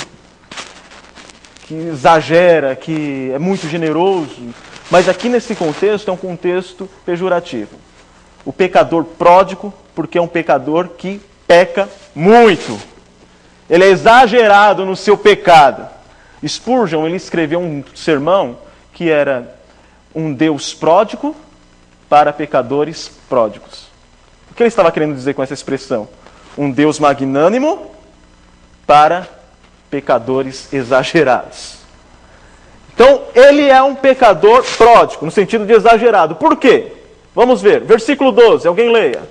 exagera, que é muito generoso. Mas aqui nesse contexto é um contexto pejorativo. O pecador pródigo, porque é um pecador que peca muito. Ele é exagerado no seu pecado. Spurgeon, ele escreveu um sermão que era um Deus pródigo para pecadores pródigos. O que ele estava querendo dizer com essa expressão? Um Deus magnânimo para pecadores exagerados. Então, ele é um pecador pródigo, no sentido de exagerado. Por quê? Vamos ver. Versículo 12, alguém leia.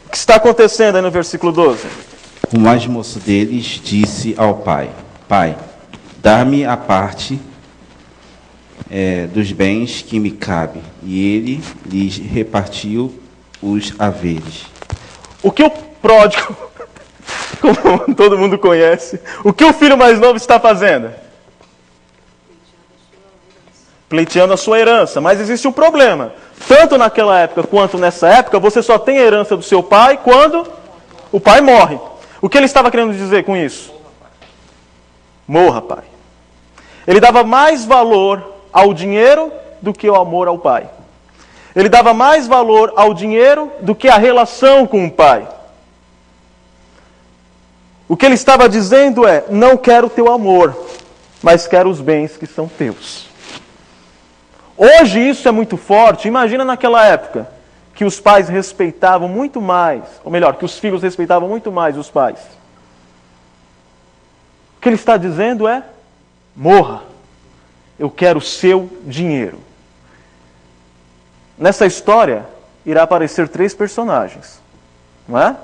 O que está acontecendo aí no versículo 12? O mais moço deles disse ao pai: Pai, dá-me a parte dos bens que me cabe. E ele lhes repartiu os haveres. O que o pródigo, como todo mundo conhece, o que o filho mais novo está fazendo? Pleiteando a sua herança. Mas existe um problema. Tanto naquela época quanto nessa época, você só tem a herança do seu pai quando o pai morre. O que ele estava querendo dizer com isso? Morra, pai. Ele dava mais valor ao dinheiro do que ao amor ao pai. Ele dava mais valor ao dinheiro do que à relação com o pai. O que ele estava dizendo é: não quero o teu amor, mas quero os bens que são teus. Hoje isso é muito forte. Imagina naquela época, que os pais respeitavam muito mais, ou melhor, que os filhos respeitavam muito mais os pais. O que ele está dizendo é: morra, eu quero o seu dinheiro. Nessa história, irá aparecer 3 personagens, não é?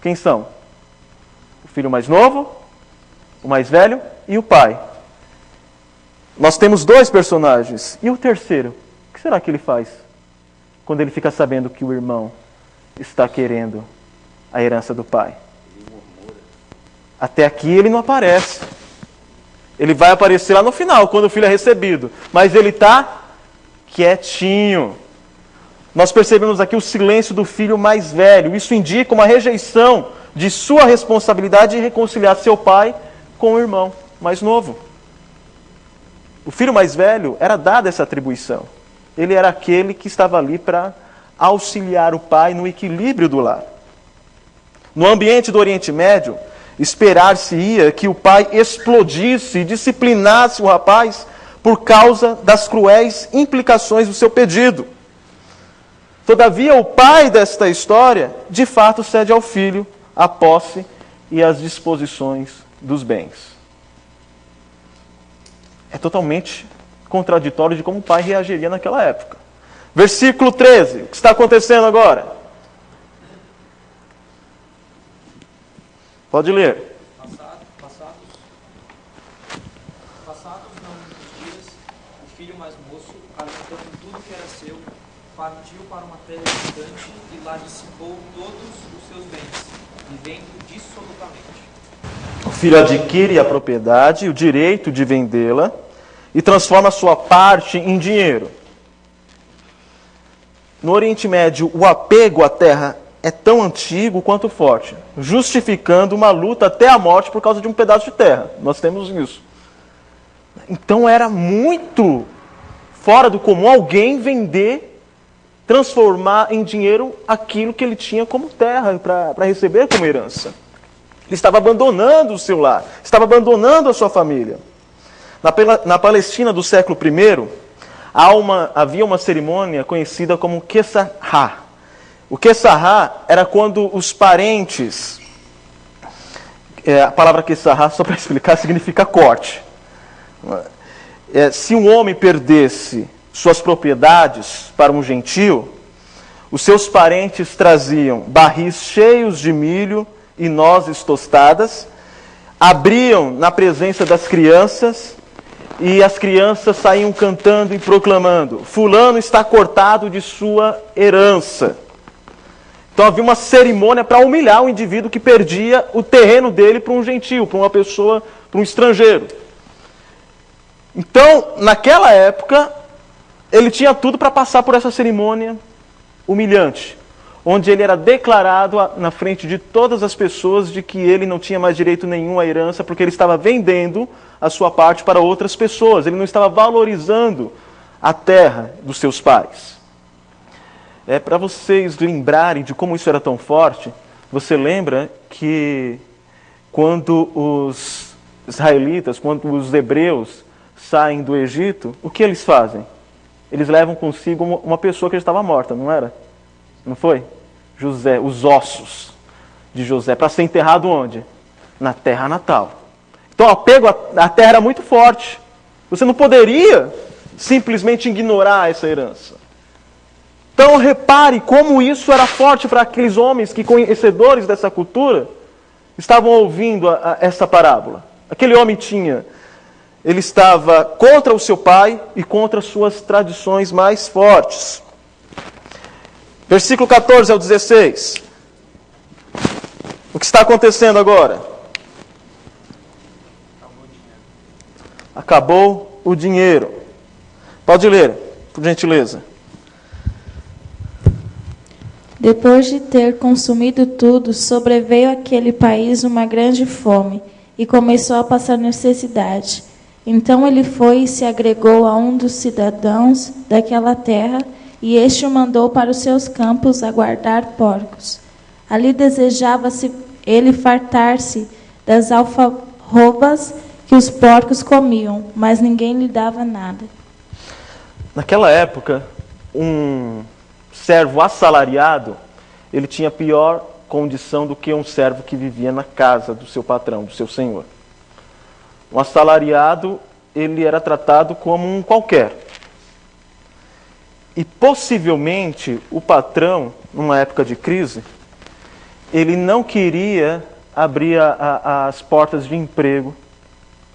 Quem são? O filho mais novo, o mais velho e o pai. Nós temos 2 personagens. E o terceiro? O que será que ele faz quando ele fica sabendo que o irmão está querendo a herança do pai? Até aqui ele não aparece. Ele vai aparecer lá no final, quando o filho é recebido. Mas ele está quietinho. Nós percebemos aqui o silêncio do filho mais velho. Isso indica uma rejeição de sua responsabilidade de reconciliar seu pai com o irmão mais novo. O filho mais velho era dada essa atribuição. Ele era aquele que estava ali para auxiliar o pai no equilíbrio do lar. No ambiente do Oriente Médio, esperar-se-ia que o pai explodisse e disciplinasse o rapaz por causa das cruéis implicações do seu pedido. Todavia, o pai desta história, de fato, cede ao filho a posse e as disposições dos bens. É totalmente contraditório de como o pai reagiria naquela época. Versículo 13. O que está acontecendo agora? Pode ler. Passados não muitos dias, o filho mais moço, alimentando tudo que era seu, partiu para uma terra distante e lá dissipou todos os seus bens, vivendo dissolutamente. O filho adquire a propriedade, o direito de vendê-la e transforma a sua parte em dinheiro. No Oriente Médio, o apego à terra é tão antigo quanto forte, justificando uma luta até a morte por causa de um pedaço de terra. Nós temos isso. Então era muito fora do comum alguém vender, transformar em dinheiro aquilo que ele tinha como terra para receber como herança. Ele estava abandonando o seu lar, estava abandonando a sua família. Na Palestina do século I, havia uma cerimônia conhecida como Kessahá. O Kessahá era quando os parentes... a palavra Kessahá, só para explicar, significa corte. Se um homem perdesse suas propriedades para um gentio, os seus parentes traziam barris cheios de milho e nozes tostadas, abriam na presença das crianças e as crianças saíam cantando e proclamando: fulano está cortado de sua herança. Então havia uma cerimônia para humilhar o indivíduo que perdia o terreno dele para um gentio, para uma pessoa, para um estrangeiro. Então, naquela época, ele tinha tudo para passar por essa cerimônia humilhante, onde ele era declarado na frente de todas as pessoas de que ele não tinha mais direito nenhum à herança, porque ele estava vendendo a sua parte para outras pessoas. Ele não estava valorizando a terra dos seus pais. Para vocês lembrarem de como isso era tão forte, você lembra que quando os israelitas, quando os hebreus saem do Egito, o que eles fazem? Eles levam consigo uma pessoa que já estava morta, não era? Não foi? José, os ossos de José, para ser enterrado onde? Na terra natal. Então o apego à terra era muito forte. Você não poderia simplesmente ignorar essa herança. Então repare como isso era forte para aqueles homens que, conhecedores dessa cultura, estavam ouvindo essa parábola. Aquele homem ele estava contra o seu pai e contra suas tradições mais fortes. Versículo 14 ao 16. O que está acontecendo agora? Acabou o dinheiro. Pode ler, por gentileza. Depois de ter consumido tudo, sobreveio àquele país uma grande fome e começou a passar necessidade. Então ele foi e se agregou a um dos cidadãos daquela terra, e este o mandou para os seus campos a guardar porcos. Ali desejava-se ele fartar-se das alfarrobas que os porcos comiam, mas ninguém lhe dava nada. Naquela época, um servo assalariado, ele tinha pior condição do que um servo que vivia na casa do seu patrão, do seu senhor. Um assalariado, ele era tratado como um qualquer. E possivelmente o patrão, numa época de crise, ele não queria abrir as portas de emprego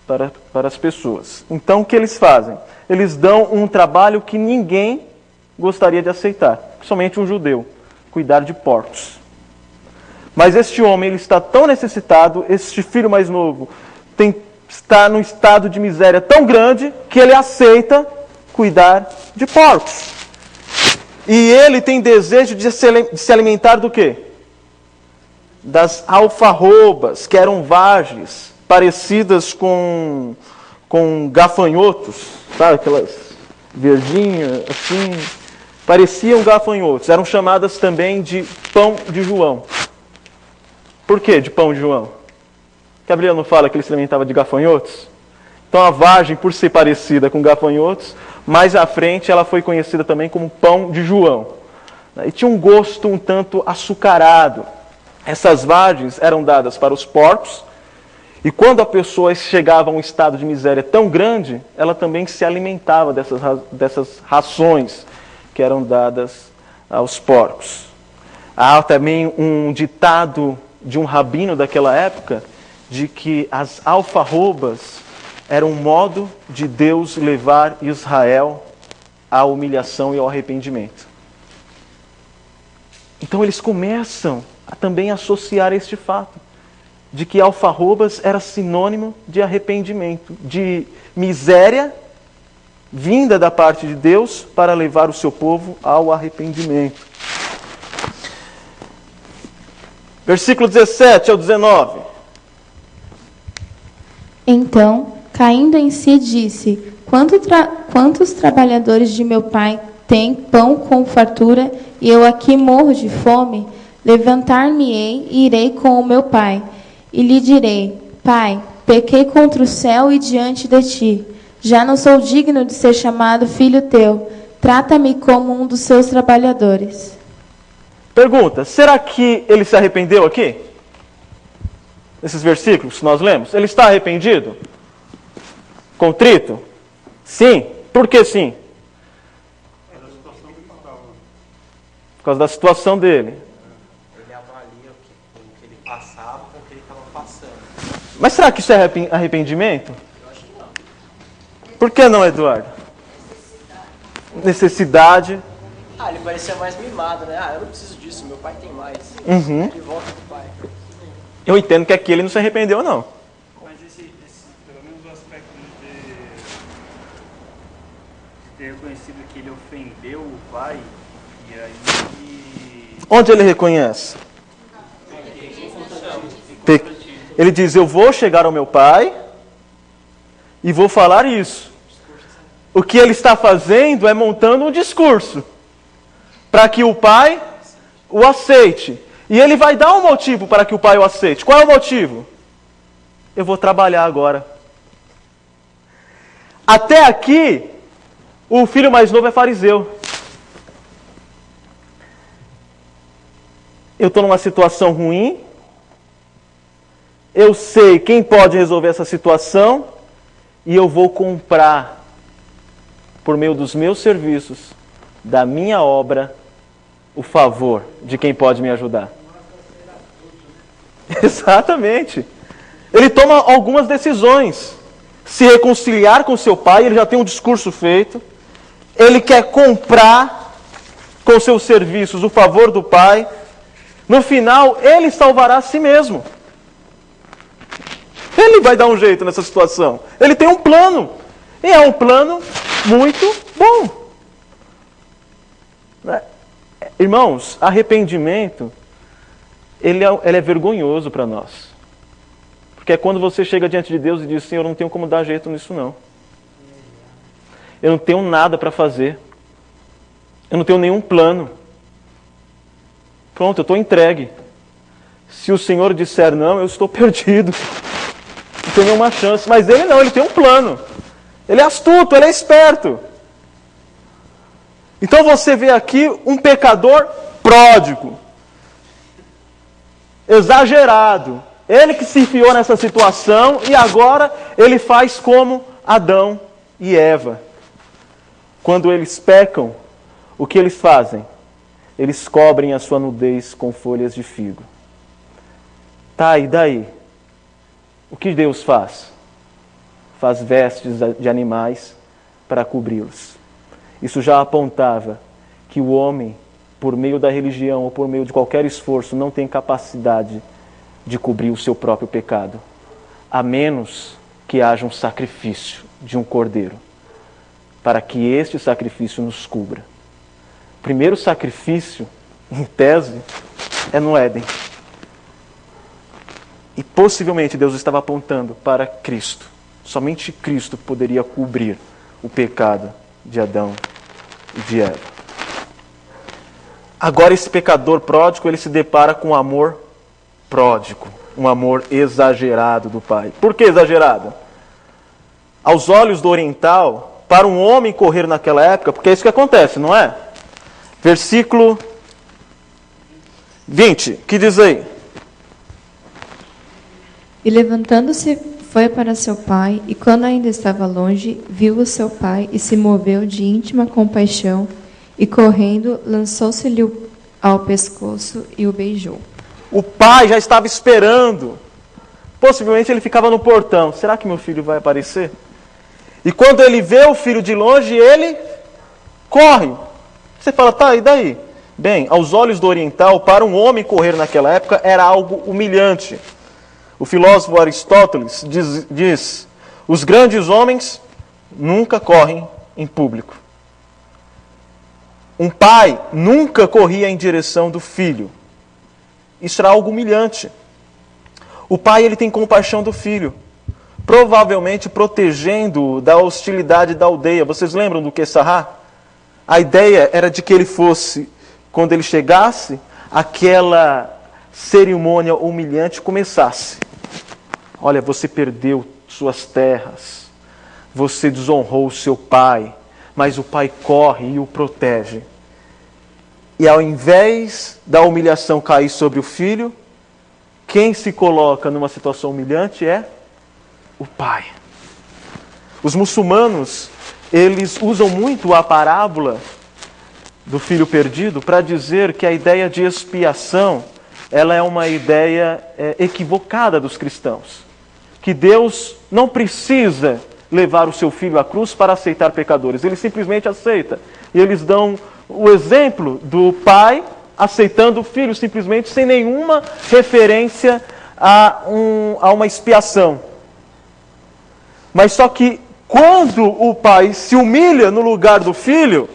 para as pessoas. Então o que eles fazem? Eles dão um trabalho que ninguém gostaria de aceitar, somente um judeu, cuidar de porcos. Mas este homem, ele está tão necessitado, este filho mais novo está num estado de miséria tão grande que ele aceita cuidar de porcos. E ele tem desejo de se alimentar do quê? Das alfarrobas, que eram vagens parecidas com gafanhotos, sabe? Aquelas verdinhas, assim, pareciam gafanhotos. Eram chamadas também de pão de João. Por que de pão de João? Que a Bíblia não fala que ele se alimentava de gafanhotos? Então a vagem, por ser parecida com gafanhotos, mais à frente ela foi conhecida também como pão de João. E tinha um gosto um tanto açucarado. Essas vagens eram dadas para os porcos, e quando a pessoa chegava a um estado de miséria tão grande, ela também se alimentava dessas rações que eram dadas aos porcos. Há também um ditado de um rabino daquela época, de que as alfarrobas eram um modo de Deus levar Israel à humilhação e ao arrependimento. Então eles começam a também associar este fato, de que alfarrobas era sinônimo de arrependimento, de miséria vinda da parte de Deus para levar o seu povo ao arrependimento. Versículo 17 ao 19. Então, caindo em si, disse: Quantos trabalhadores de meu pai têm pão com fartura, e eu aqui morro de fome? Levantar-me-ei e irei com o meu pai, e lhe direi: Pai, pequei contra o céu e diante de ti. Já não sou digno de ser chamado filho teu. Trata-me como um dos seus trabalhadores. Pergunta: será que ele se arrependeu aqui? Nesses versículos que nós lemos, ele está arrependido? Contrito? Sim. Por que sim? Por causa da situação dele. Ele avalia o que ele passava com o que ele estava passando. Mas será que isso é arrependimento? Eu acho que não. Por que não, Eduardo? Necessidade. Ele parecia mais mimado, né? Eu não preciso disso, meu pai tem mais. Uhum. Ele volta pro pai. Eu entendo que aqui ele não se arrependeu, não. Mas pelo menos o aspecto de ter reconhecido que ele ofendeu o pai, e aí... Onde ele reconhece? Ele diz: eu vou chegar ao meu pai e vou falar isso. O que ele está fazendo é montando um discurso para que o pai o aceite. E ele vai dar um motivo para que o pai o aceite. Qual é o motivo? Eu vou trabalhar agora. Até aqui, o filho mais novo é fariseu. Eu estou numa situação ruim. Eu sei quem pode resolver essa situação. E eu vou comprar, por meio dos meus serviços, da minha obra, o favor de quem pode me ajudar. Exatamente. Ele toma algumas decisões. Se reconciliar com seu pai, ele já tem um discurso feito. Ele quer comprar com seus serviços o favor do pai. No final, ele salvará a si mesmo. Ele vai dar um jeito nessa situação. Ele tem um plano. E é um plano muito bom. Irmãos, arrependimento, ele é vergonhoso para nós. Porque é quando você chega diante de Deus e diz: Senhor, eu não tenho como dar jeito nisso não. Eu não tenho nada para fazer. Eu não tenho nenhum plano. Pronto, eu estou entregue. Se o Senhor disser não, eu estou perdido. Não tenho nenhuma chance. Mas ele não, ele tem um plano. Ele é astuto, ele é esperto. Então você vê aqui um pecador pródigo, exagerado. Ele que se enfiou nessa situação e agora ele faz como Adão e Eva. Quando eles pecam, o que eles fazem? Eles cobrem a sua nudez com folhas de figo. Tá, e daí? O que Deus faz? Faz vestes de animais para cobri-los. Isso já apontava que o homem, por meio da religião ou por meio de qualquer esforço, não tem capacidade de cobrir o seu próprio pecado, a menos que haja um sacrifício de um cordeiro, para que este sacrifício nos cubra. O primeiro sacrifício, em tese, é no Éden. E possivelmente Deus estava apontando para Cristo. Somente Cristo poderia cobrir o pecado de Adão e de Eva. Agora esse pecador pródigo, ele se depara com um amor pródigo, um amor exagerado do pai. Por que exagerado? Aos olhos do oriental, para um homem correr naquela época, porque é isso que acontece, não é? Versículo 20, que diz aí? E levantando-se, foi para seu pai, e quando ainda estava longe, viu o seu pai e se moveu de íntima compaixão, e correndo, lançou-se-lhe ao pescoço e o beijou. O pai já estava esperando. Possivelmente ele ficava no portão. Será que meu filho vai aparecer? E quando ele vê o filho de longe, ele corre. Você fala, tá, e daí? Bem, aos olhos do oriental, para um homem correr naquela época era algo humilhante. O filósofo Aristóteles diz: os grandes homens nunca correm em público. Um pai nunca corria em direção do filho. Isso era algo humilhante. O pai, ele tem compaixão do filho, provavelmente protegendo-o da hostilidade da aldeia. Vocês lembram do Quessará? A ideia era de que ele fosse, quando ele chegasse, aquela cerimônia humilhante começasse. Olha, você perdeu suas terras, você desonrou o seu pai, mas o pai corre e o protege. E ao invés da humilhação cair sobre o filho, quem se coloca numa situação humilhante é o pai. Os muçulmanos, eles usam muito a parábola do filho perdido para dizer que a ideia de expiação, ela é uma ideia equivocada dos cristãos. Que Deus não precisa levar o seu filho à cruz para aceitar pecadores. Ele simplesmente aceita. E eles dão o exemplo do pai aceitando o filho simplesmente sem nenhuma referência a uma expiação. Mas só que quando o pai se humilha no lugar do filho,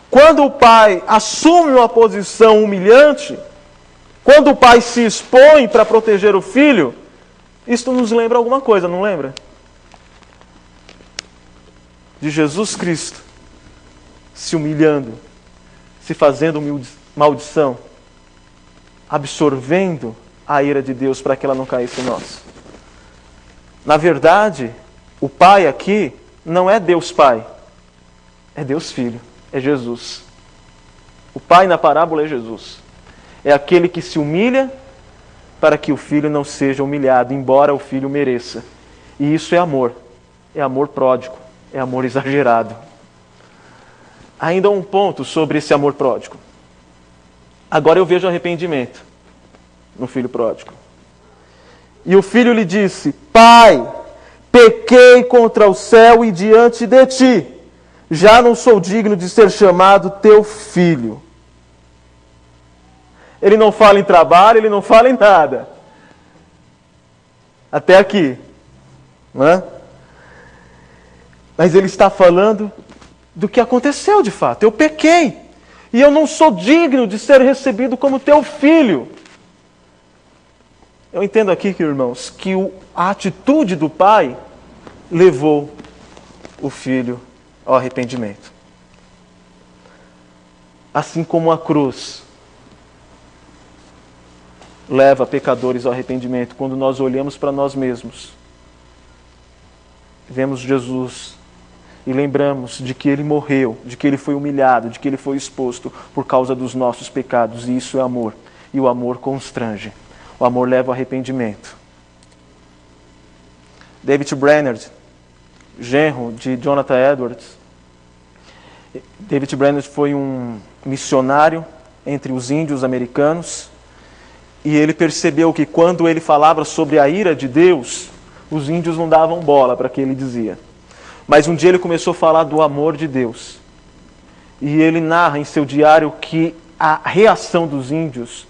quando o pai assume uma posição humilhante, quando o pai se expõe para proteger o filho, isto nos lembra alguma coisa, não lembra? De Jesus Cristo se humilhando, se fazendo maldição, absorvendo a ira de Deus para que ela não caísse em nós. Na verdade, o Pai aqui não é Deus Pai, é Deus Filho, é Jesus. O Pai na parábola é Jesus. É aquele que se humilha para que o Filho não seja humilhado, embora o Filho mereça. E isso é amor pródigo, é amor exagerado. Ainda um ponto sobre esse amor pródigo. Agora eu vejo arrependimento no filho pródigo. E o filho lhe disse: Pai, pequei contra o céu e diante de ti. Já não sou digno de ser chamado teu filho. Ele não fala em trabalho, ele não fala em nada. Até aqui. Não é? Mas ele está falando do que aconteceu de fato. Eu pequei. E eu não sou digno de ser recebido como teu filho. Eu entendo aqui, irmãos, que a atitude do pai levou o filho ao arrependimento. Assim como a cruz leva pecadores ao arrependimento, quando nós olhamos para nós mesmos, vemos Jesus e lembramos de que Ele morreu, de que Ele foi humilhado, de que Ele foi exposto por causa dos nossos pecados, e isso é amor. E o amor constrange. O amor leva ao arrependimento. David Brainerd, genro de Jonathan Edwards. David Brainerd foi um missionário entre os índios americanos, e ele percebeu que quando ele falava sobre a ira de Deus, os índios não davam bola para o que ele dizia. Mas um dia ele começou a falar do amor de Deus. E ele narra em seu diário que a reação dos índios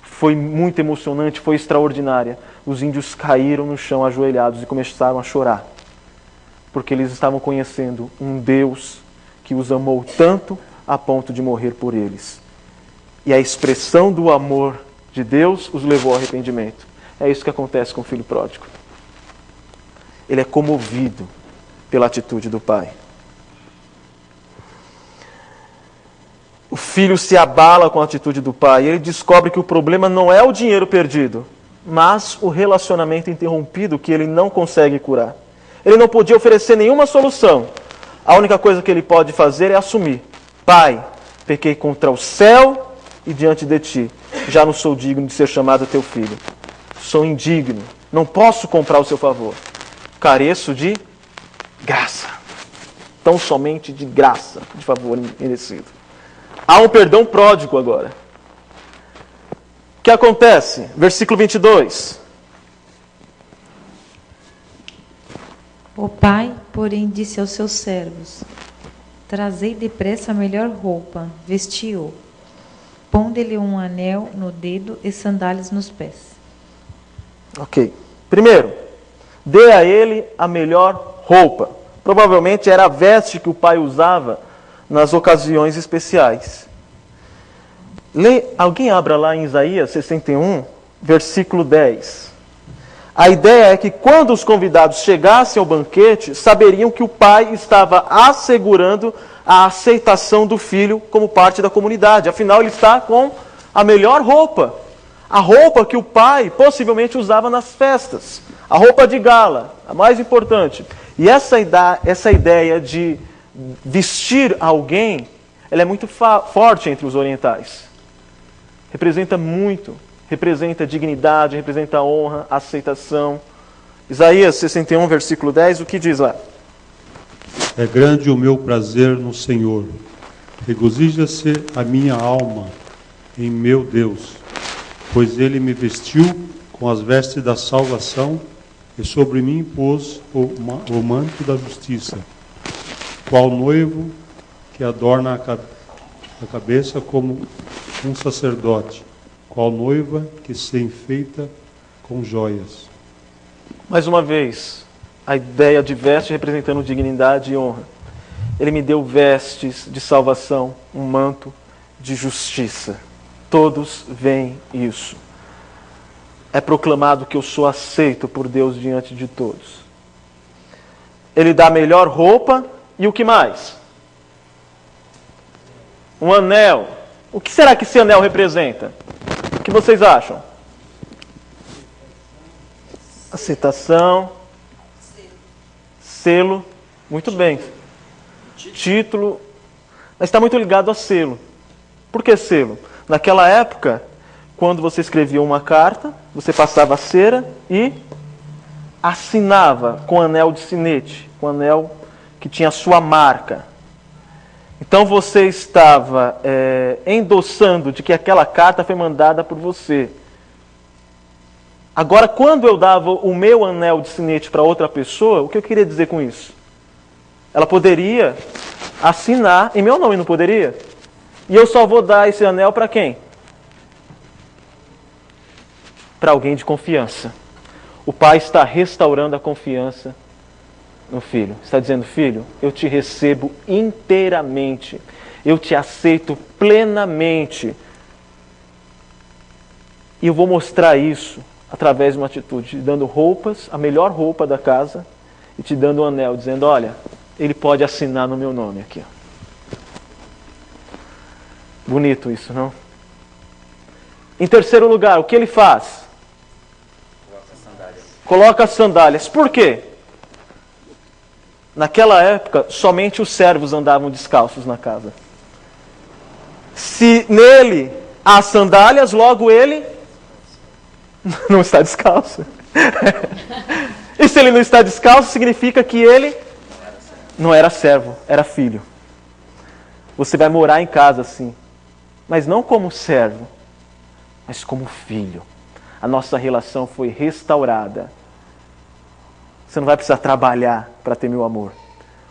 foi muito emocionante, foi extraordinária. Os índios caíram no chão ajoelhados e começaram a chorar. Porque eles estavam conhecendo um Deus que os amou tanto a ponto de morrer por eles. E a expressão do amor de Deus os levou ao arrependimento. É isso que acontece com o filho pródigo. Ele é comovido pela atitude do pai. O filho se abala com a atitude do pai. Ele descobre que o problema não é o dinheiro perdido, mas o relacionamento interrompido que ele não consegue curar. Ele não podia oferecer nenhuma solução. A única coisa que ele pode fazer é assumir: Pai, pequei contra o céu e diante de ti. Já não sou digno de ser chamado teu filho. Sou indigno. Não posso comprar o seu favor. Careço de graça. Tão somente de graça, de favor merecido. Há um perdão pródigo agora. O que acontece? Versículo 22. O pai, porém, disse aos seus servos: Trazei depressa a melhor roupa, vesti-o, pondo-lhe um anel no dedo e sandálias nos pés. Ok. Primeiro, dê a ele a melhor roupa. Provavelmente era a veste que o pai usava nas ocasiões especiais. Alguém abra lá em Isaías 61, versículo 10. A ideia é que quando os convidados chegassem ao banquete, saberiam que o pai estava assegurando a aceitação do filho como parte da comunidade. Afinal, ele está com a melhor roupa. A roupa que o pai possivelmente usava nas festas. A roupa de gala, a mais importante. E essa ideia de vestir alguém, ela é muito forte entre os orientais. Representa muito. Representa dignidade, representa honra, aceitação. Isaías 61, versículo 10, o que diz lá? É grande o meu prazer no Senhor. Regozija-se a minha alma em meu Deus, pois Ele me vestiu com as vestes da salvação e sobre mim pôs o manto da justiça, qual noivo que adorna a cabeça como um sacerdote, qual noiva que se enfeita com joias. Mais uma vez, a ideia de veste representando dignidade e honra. Ele me deu vestes de salvação, um manto de justiça. Todos veem isso. É proclamado que eu sou aceito por Deus diante de todos. Ele dá a melhor roupa e o que mais? Um anel. O que será que esse anel representa? O que vocês acham? Aceitação. Selo. Muito bem. Título. Mas está muito ligado a selo. Por que selo? Naquela época, quando você escrevia uma carta, você passava a cera e assinava com anel de sinete, com anel que tinha a sua marca. Então você estava endossando de que aquela carta foi mandada por você. Agora, quando eu dava o meu anel de sinete para outra pessoa, o que eu queria dizer com isso? Ela poderia assinar em meu nome, não poderia? E eu só vou dar esse anel para quem? Para alguém de confiança. O pai está restaurando a confiança no filho. Está dizendo, filho, eu te recebo inteiramente. Eu te aceito plenamente. E eu vou mostrar isso através de uma atitude, te dando roupas, a melhor roupa da casa, e te dando um anel, dizendo, olha, ele pode assinar no meu nome aqui. Bonito isso, não? Em terceiro lugar, o que ele faz? Coloca as sandálias. Por quê? Naquela época, somente os servos andavam descalços na casa. Se nele há sandálias, logo ele não está descalço. E se ele não está descalço, significa que ele não era servo, era filho. Você vai morar em casa assim, mas não como servo, mas como filho. A nossa relação foi restaurada. Você não vai precisar trabalhar para ter meu amor.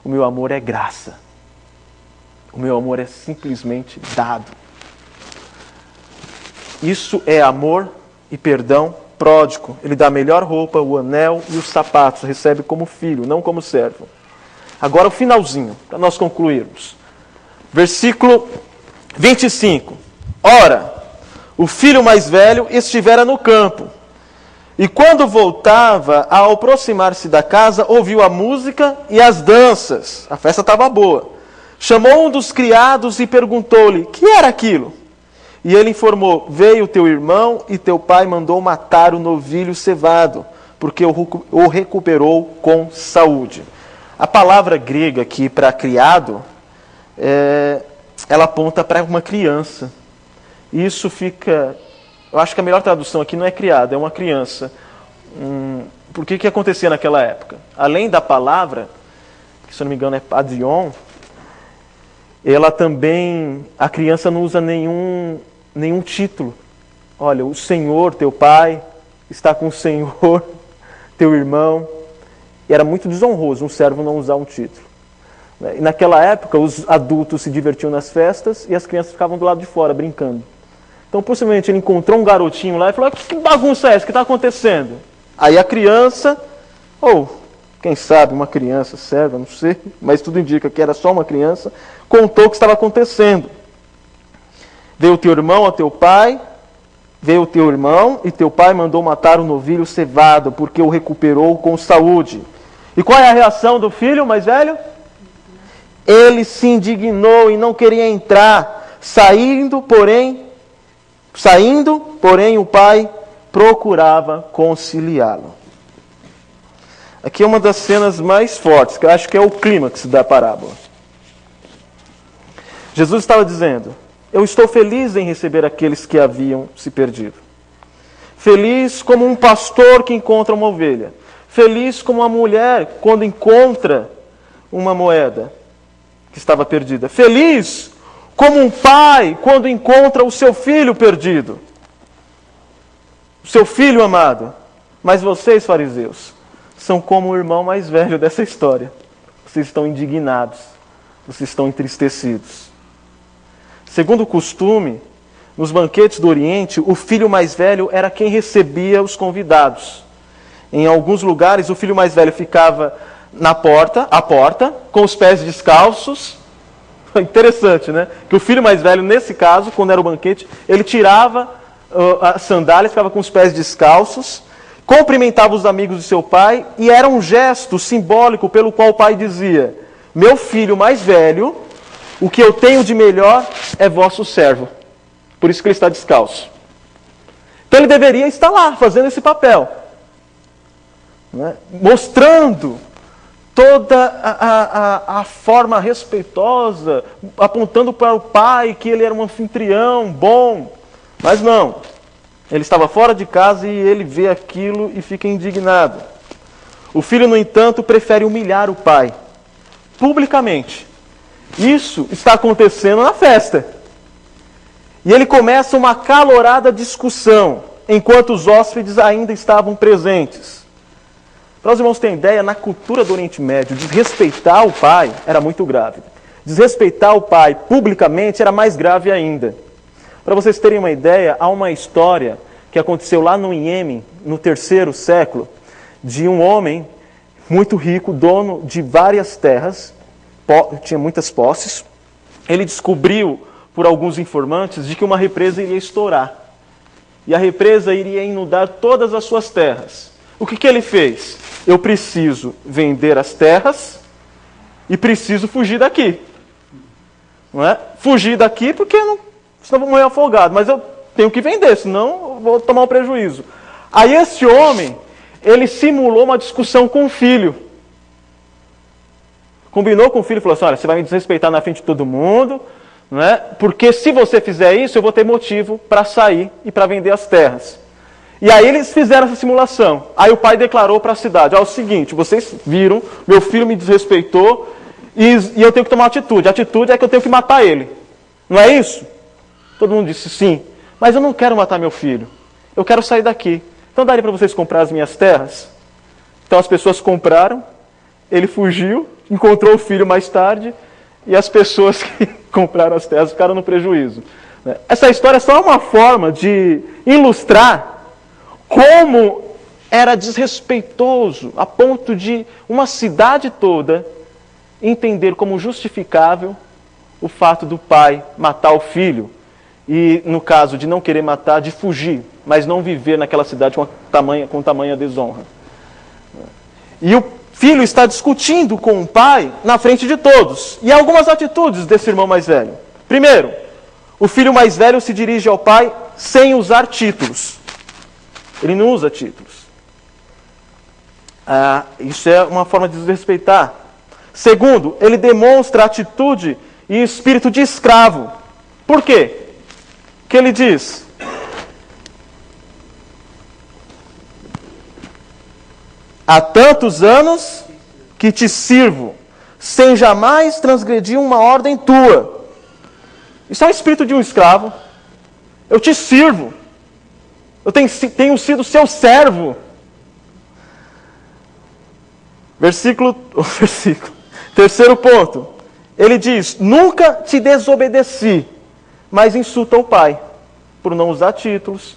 O meu amor é graça. O meu amor é simplesmente dado. Isso é amor e perdão pródigo. Ele dá a melhor roupa, o anel e os sapatos. Recebe como filho, não como servo. Agora o finalzinho, para nós concluirmos. Versículo 25. Ora, o filho mais velho estivera no campo. E quando voltava, ao aproximar-se da casa, ouviu a música e as danças. A festa estava boa. Chamou um dos criados e perguntou-lhe, que era aquilo? E ele informou, veio teu irmão e teu pai mandou matar o novilho cevado, porque o recuperou com saúde. A palavra grega aqui para criado, ela aponta para uma criança. Isso fica... Eu acho que a melhor tradução aqui não é criado, é uma criança. Por que acontecia naquela época? Além da palavra, que se eu não me engano é padion, ela também, a criança não usa nenhum título. Olha, o Senhor, teu pai, está com o Senhor, teu irmão. E era muito desonroso um servo não usar um título. E naquela época, os adultos se divertiam nas festas e as crianças ficavam do lado de fora, brincando. Então, possivelmente, ele encontrou um garotinho lá e falou, que bagunça é essa? O que está acontecendo? Aí a criança, ou quem sabe uma criança serva, não sei, mas tudo indica que era só uma criança, contou o que estava acontecendo. Veio teu irmão a teu pai, veio teu irmão e teu pai mandou matar o novilho cevado, porque o recuperou com saúde. E qual é a reação do filho mais velho? Ele se indignou e não queria entrar, saindo, porém, o pai procurava conciliá-lo. Aqui é uma das cenas mais fortes, que eu acho que é o clímax da parábola. Jesus estava dizendo, eu estou feliz em receber aqueles que haviam se perdido. Feliz como um pastor que encontra uma ovelha. Feliz como uma mulher quando encontra uma moeda que estava perdida. Feliz como um pai quando encontra o seu filho perdido. O seu filho amado. Mas vocês, fariseus, são como o irmão mais velho dessa história. Vocês estão indignados. Vocês estão entristecidos. Segundo o costume, nos banquetes do Oriente, o filho mais velho era quem recebia os convidados. Em alguns lugares, o filho mais velho ficava à porta, com os pés descalços. Interessante, né? Que o filho mais velho, nesse caso, quando era o banquete, ele tirava as sandálias, ficava com os pés descalços, cumprimentava os amigos de seu pai, e era um gesto simbólico pelo qual o pai dizia, meu filho mais velho, o que eu tenho de melhor é vosso servo. Por isso que ele está descalço. Então ele deveria estar lá, fazendo esse papel. Né? Mostrando toda a forma respeitosa, apontando para o pai que ele era um anfitrião bom. Mas não. Ele estava fora de casa e ele vê aquilo e fica indignado. O filho, no entanto, prefere humilhar o pai, publicamente. Isso está acontecendo na festa. E ele começa uma acalorada discussão enquanto os hóspedes ainda estavam presentes. Para os irmãos terem ideia, na cultura do Oriente Médio, desrespeitar o pai era muito grave. Desrespeitar o pai publicamente era mais grave ainda. Para vocês terem uma ideia, há uma história que aconteceu lá no Iêmen, no 3º século, de um homem muito rico, dono de várias terras, tinha muitas posses. Ele descobriu, por alguns informantes, de que uma represa iria estourar. E a represa iria inundar todas as suas terras. O que ele fez? Eu preciso vender as terras e preciso fugir daqui. Não é? Fugir daqui porque senão vou morrer afogado, mas eu tenho que vender, senão eu vou tomar um prejuízo. Aí esse homem, ele simulou uma discussão com o filho. Combinou com o filho e falou assim, olha, você vai me desrespeitar na frente de todo mundo, não é? Porque se você fizer isso, eu vou ter motivo para sair e para vender as terras. E aí eles fizeram essa simulação. Aí o pai declarou para a cidade, é o seguinte, vocês viram, meu filho me desrespeitou e eu tenho que tomar uma atitude. A atitude é que eu tenho que matar ele. Não é isso? Todo mundo disse sim. Mas eu não quero matar meu filho. Eu quero sair daqui. Então daria para vocês comprar as minhas terras? Então as pessoas compraram, ele fugiu, encontrou o filho mais tarde, e as pessoas que compraram as terras ficaram no prejuízo. Essa história é só uma forma de ilustrar como era desrespeitoso, a ponto de uma cidade toda entender como justificável o fato do pai matar o filho. E, no caso de não querer matar, de fugir, mas não viver naquela cidade com tamanha desonra. E o filho está discutindo com o pai na frente de todos. E há algumas atitudes desse irmão mais velho. Primeiro, o filho mais velho se dirige ao pai sem usar títulos. Ele não usa títulos. Isso é uma forma de desrespeitar. Segundo, ele demonstra atitude e espírito de escravo. Por quê? Que ele diz: há tantos anos que te sirvo, sem jamais transgredir uma ordem tua. Isso é o espírito de um escravo. Eu te sirvo. Eu tenho sido seu servo. Versículo. Terceiro ponto. Ele diz: nunca te desobedeci, mas insulta o pai, por não usar títulos,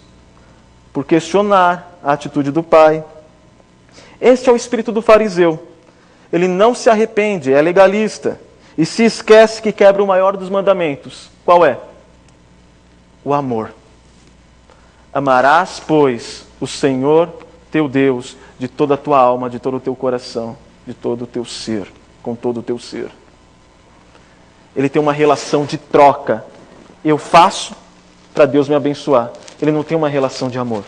por questionar a atitude do pai. Este é o espírito do fariseu. Ele não se arrepende, é legalista, e se esquece que quebra o maior dos mandamentos. Qual é? O amor. Amarás, pois, o Senhor teu Deus de toda a tua alma, de todo o teu coração, de todo o teu ser, com todo o teu ser. Ele tem uma relação de troca. Eu faço para Deus me abençoar. Ele não tem uma relação de amor.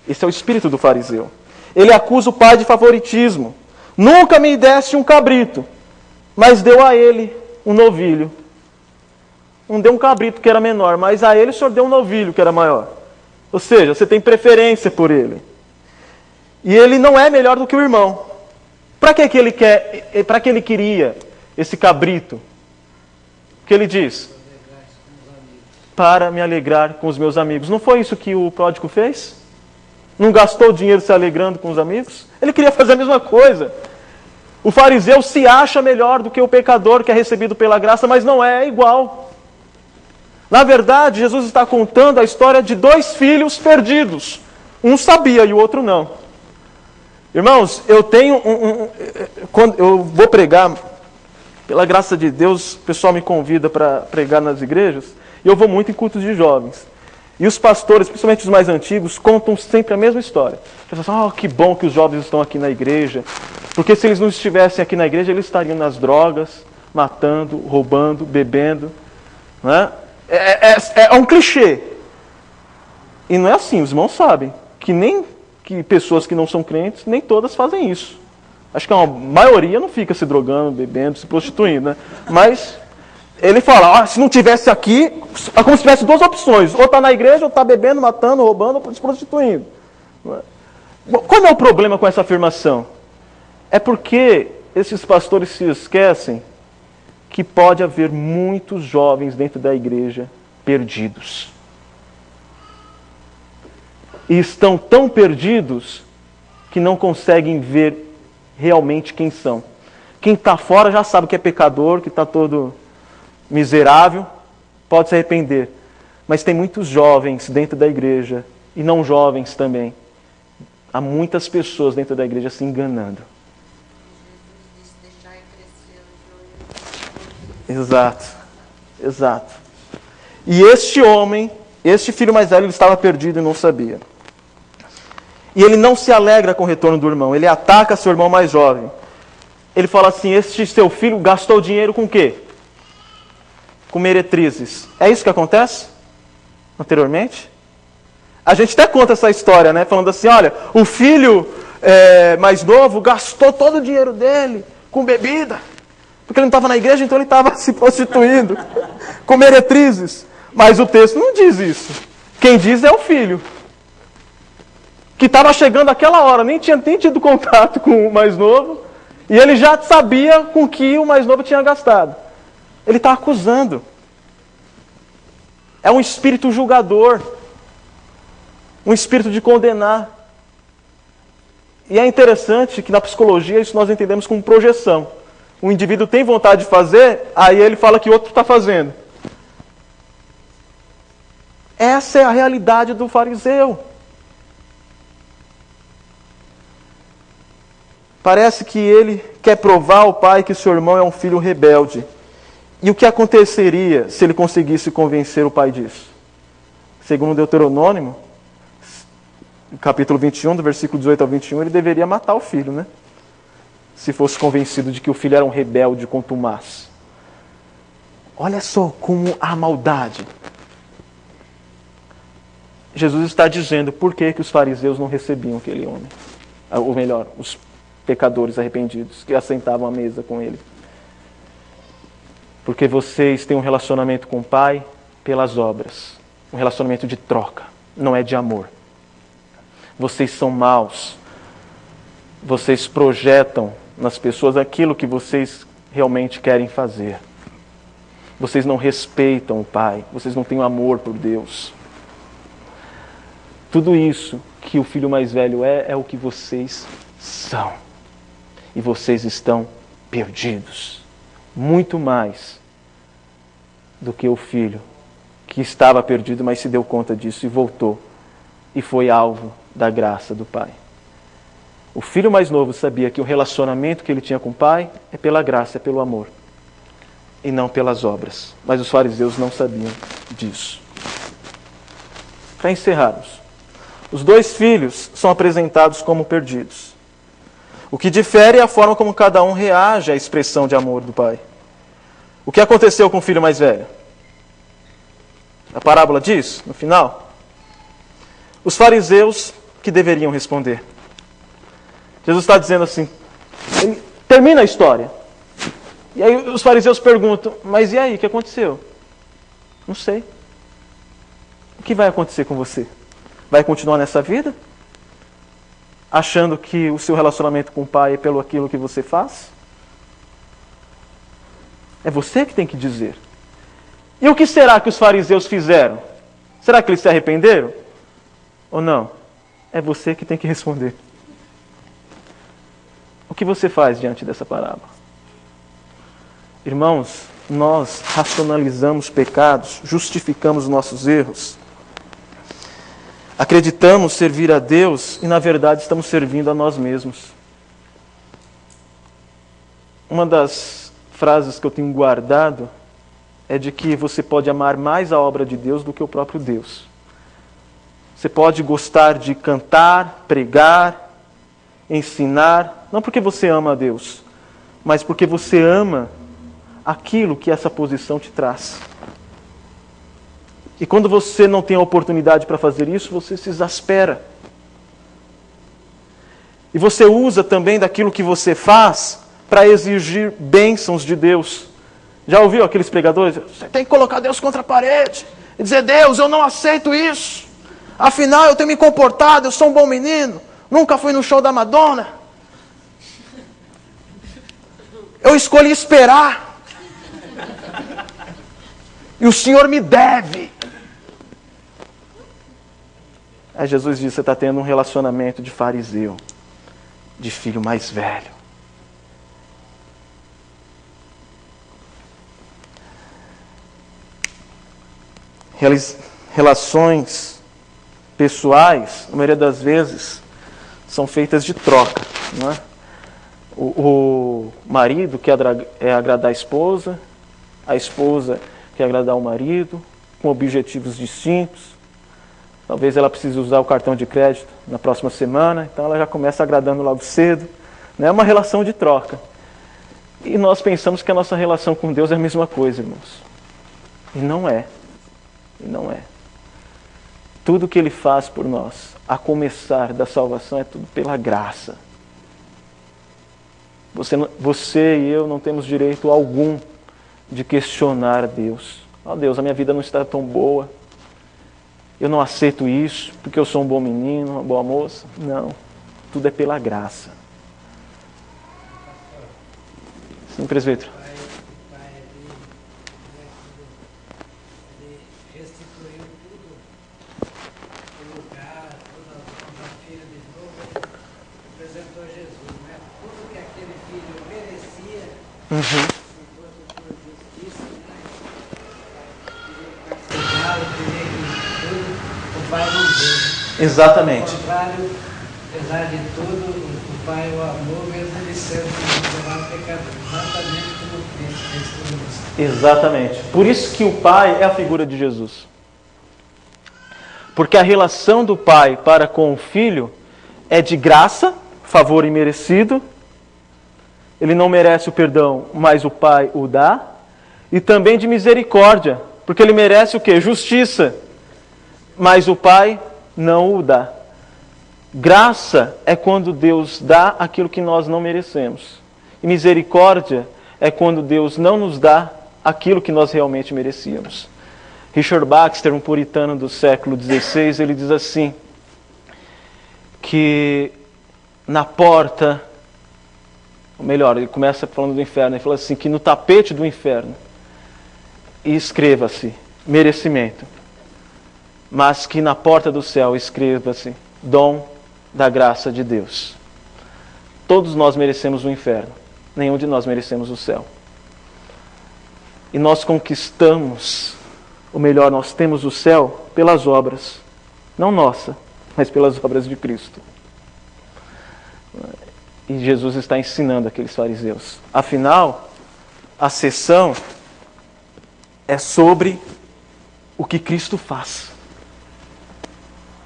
Esse é o espírito do fariseu. Ele acusa o pai de favoritismo. Nunca me deste um cabrito, mas deu a ele um novilho. Não deu um cabrito que era menor, mas a ele o senhor deu um novilho que era maior. Ou seja, você tem preferência por ele. E ele não é melhor do que o irmão. Para que ele queria esse cabrito? O que ele diz? Para me alegrar com os meus amigos. Não foi isso que o pródigo fez? Não gastou dinheiro se alegrando com os amigos? Ele queria fazer a mesma coisa. O fariseu se acha melhor do que o pecador que é recebido pela graça, mas não é igual. Na verdade, Jesus está contando a história de dois filhos perdidos. Um sabia e o outro não. Irmãos, quando eu vou pregar, pela graça de Deus, o pessoal me convida para pregar nas igrejas, e eu vou muito em cultos de jovens. E os pastores, principalmente os mais antigos, contam sempre a mesma história. Eles falam assim, que bom que os jovens estão aqui na igreja, porque se eles não estivessem aqui na igreja, eles estariam nas drogas, matando, roubando, bebendo. Não é? É um clichê. E não é assim, os irmãos sabem que pessoas que não são crentes, nem todas fazem isso. Acho que a maioria não fica se drogando, bebendo, se prostituindo, né? Mas ele fala, se não tivesse aqui, é como se tivesse duas opções. Ou está na igreja, ou está bebendo, matando, roubando, ou se prostituindo. Qual é o problema com essa afirmação? É porque esses pastores se esquecem que pode haver muitos jovens dentro da igreja perdidos. e estão tão perdidos que não conseguem ver realmente quem são. Quem está fora já sabe que é pecador, que está todo miserável, pode se arrepender. Mas tem muitos jovens dentro da igreja, e não jovens também. Há muitas pessoas dentro da igreja se enganando. Exato, exato. E este homem, este filho mais velho, ele estava perdido e não sabia. E ele não se alegra com o retorno do irmão, ele ataca seu irmão mais jovem. Ele fala assim, este seu filho gastou dinheiro com o quê? Com meretrizes. É isso que acontece? Anteriormente? A gente até conta essa história, né? Falando assim, olha, o filho mais novo gastou todo o dinheiro dele com bebida. Porque ele não estava na igreja, então ele estava se prostituindo. Com meretrizes. Mas o texto não diz isso. Quem diz é o filho. Que estava chegando àquela hora, nem tinha tido contato com o mais novo. E ele já sabia com que o mais novo tinha gastado. Ele está acusando. É um espírito julgador. Um espírito de condenar. E é interessante que na psicologia isso nós entendemos como projeção. O indivíduo tem vontade de fazer, aí ele fala que o outro está fazendo. Essa é a realidade do fariseu. Parece que ele quer provar ao pai que seu irmão é um filho rebelde. E o que aconteceria se ele conseguisse convencer o pai disso? Segundo Deuteronômio, capítulo 21, do versículo 18 ao 21, ele deveria matar o filho, né? Se fosse convencido de que o filho era um rebelde contumaz. Olha só como a maldade. Jesus está dizendo por que os fariseus não recebiam aquele homem. Ou melhor, os pecadores arrependidos que assentavam à mesa com ele. Porque vocês têm um relacionamento com o Pai pelas obras. Um relacionamento de troca, não é de amor. Vocês são maus. Vocês projetam nas pessoas aquilo que vocês realmente querem fazer. Vocês não respeitam o Pai. Vocês não têm amor por Deus. Tudo isso que o filho mais velho é o que vocês são. E vocês estão perdidos. Muito mais do que o filho que estava perdido, mas se deu conta disso e voltou. E foi alvo da graça do Pai. O filho mais novo sabia que o relacionamento que ele tinha com o pai é pela graça, é pelo amor. E não pelas obras. Mas os fariseus não sabiam disso. Para encerrarmos. Os dois filhos são apresentados como perdidos. O que difere é a forma como cada um reage à expressão de amor do pai. O que aconteceu com o filho mais velho? A parábola diz, no final. Os fariseus que deveriam responder. Jesus está dizendo assim, ele termina a história. E aí os fariseus perguntam, mas e aí, o que aconteceu? Não sei. O que vai acontecer com você? Vai continuar nessa vida? Achando que o seu relacionamento com o Pai é pelo aquilo que você faz? É você que tem que dizer. E o que será que os fariseus fizeram? Será que eles se arrependeram? Ou não? É você que tem que responder. O que você faz diante dessa parábola? Irmãos, nós racionalizamos pecados, justificamos nossos erros. Acreditamos servir a Deus e, na verdade, estamos servindo a nós mesmos. Uma das frases que eu tenho guardado é de que você pode amar mais a obra de Deus do que o próprio Deus. Você pode gostar de cantar, pregar, ensinar, não porque você ama a Deus, mas porque você ama aquilo que essa posição te traz. E quando você não tem a oportunidade para fazer isso, você se exaspera. E você usa também daquilo que você faz para exigir bênçãos de Deus. Já ouviu aqueles pregadores? Você tem que colocar Deus contra a parede e dizer, Deus, eu não aceito isso. Afinal, eu tenho me comportado, eu sou um bom menino. Nunca fui no show da Madonna. Eu escolhi esperar. E o Senhor me deve. Aí Jesus diz, você está tendo um relacionamento de fariseu, de filho mais velho. Relações pessoais, na maioria das vezes, são feitas de troca. Não é? O marido quer agradar a esposa quer agradar o marido, com objetivos distintos. Talvez ela precise usar o cartão de crédito na próxima semana, então ela já começa agradando logo cedo. É uma relação de troca. E nós pensamos que a nossa relação com Deus é a mesma coisa, irmãos. E não é. E não é. Tudo que Ele faz por nós, a começar da salvação, é tudo pela graça. Você e eu não temos direito algum de questionar Deus. Oh Deus, a minha vida não está tão boa. Eu não aceito isso porque eu sou um bom menino, uma boa moça. Não. Tudo é pela graça. Sim, presbítero. Exatamente. Ao contrário, apesar de tudo, o Pai o amou, mesmo ele sendo considerado pecador. Exatamente como Cristo. Exatamente. Por isso que o Pai é a figura de Jesus. Porque a relação do Pai para com o Filho é de graça, favor imerecido. Ele não merece o perdão, mas o Pai o dá. E também de misericórdia, porque ele merece o quê? Justiça. Mas o Pai não o dá. Graça é quando Deus dá aquilo que nós não merecemos. E misericórdia é quando Deus não nos dá aquilo que nós realmente merecíamos. Richard Baxter, um puritano do século XVI, ele diz assim, que na porta, ou melhor, ele começa falando do inferno, ele fala assim, que no tapete do inferno, escreva-se merecimento, mas que na porta do céu escreva-se dom da graça de Deus. Todos nós merecemos o inferno, nenhum de nós merecemos o céu. E nós conquistamos, ou melhor, nós temos o céu pelas obras, não nossa, mas pelas obras de Cristo. E Jesus está ensinando aqueles fariseus. Afinal, a sessão é sobre o que Cristo faz.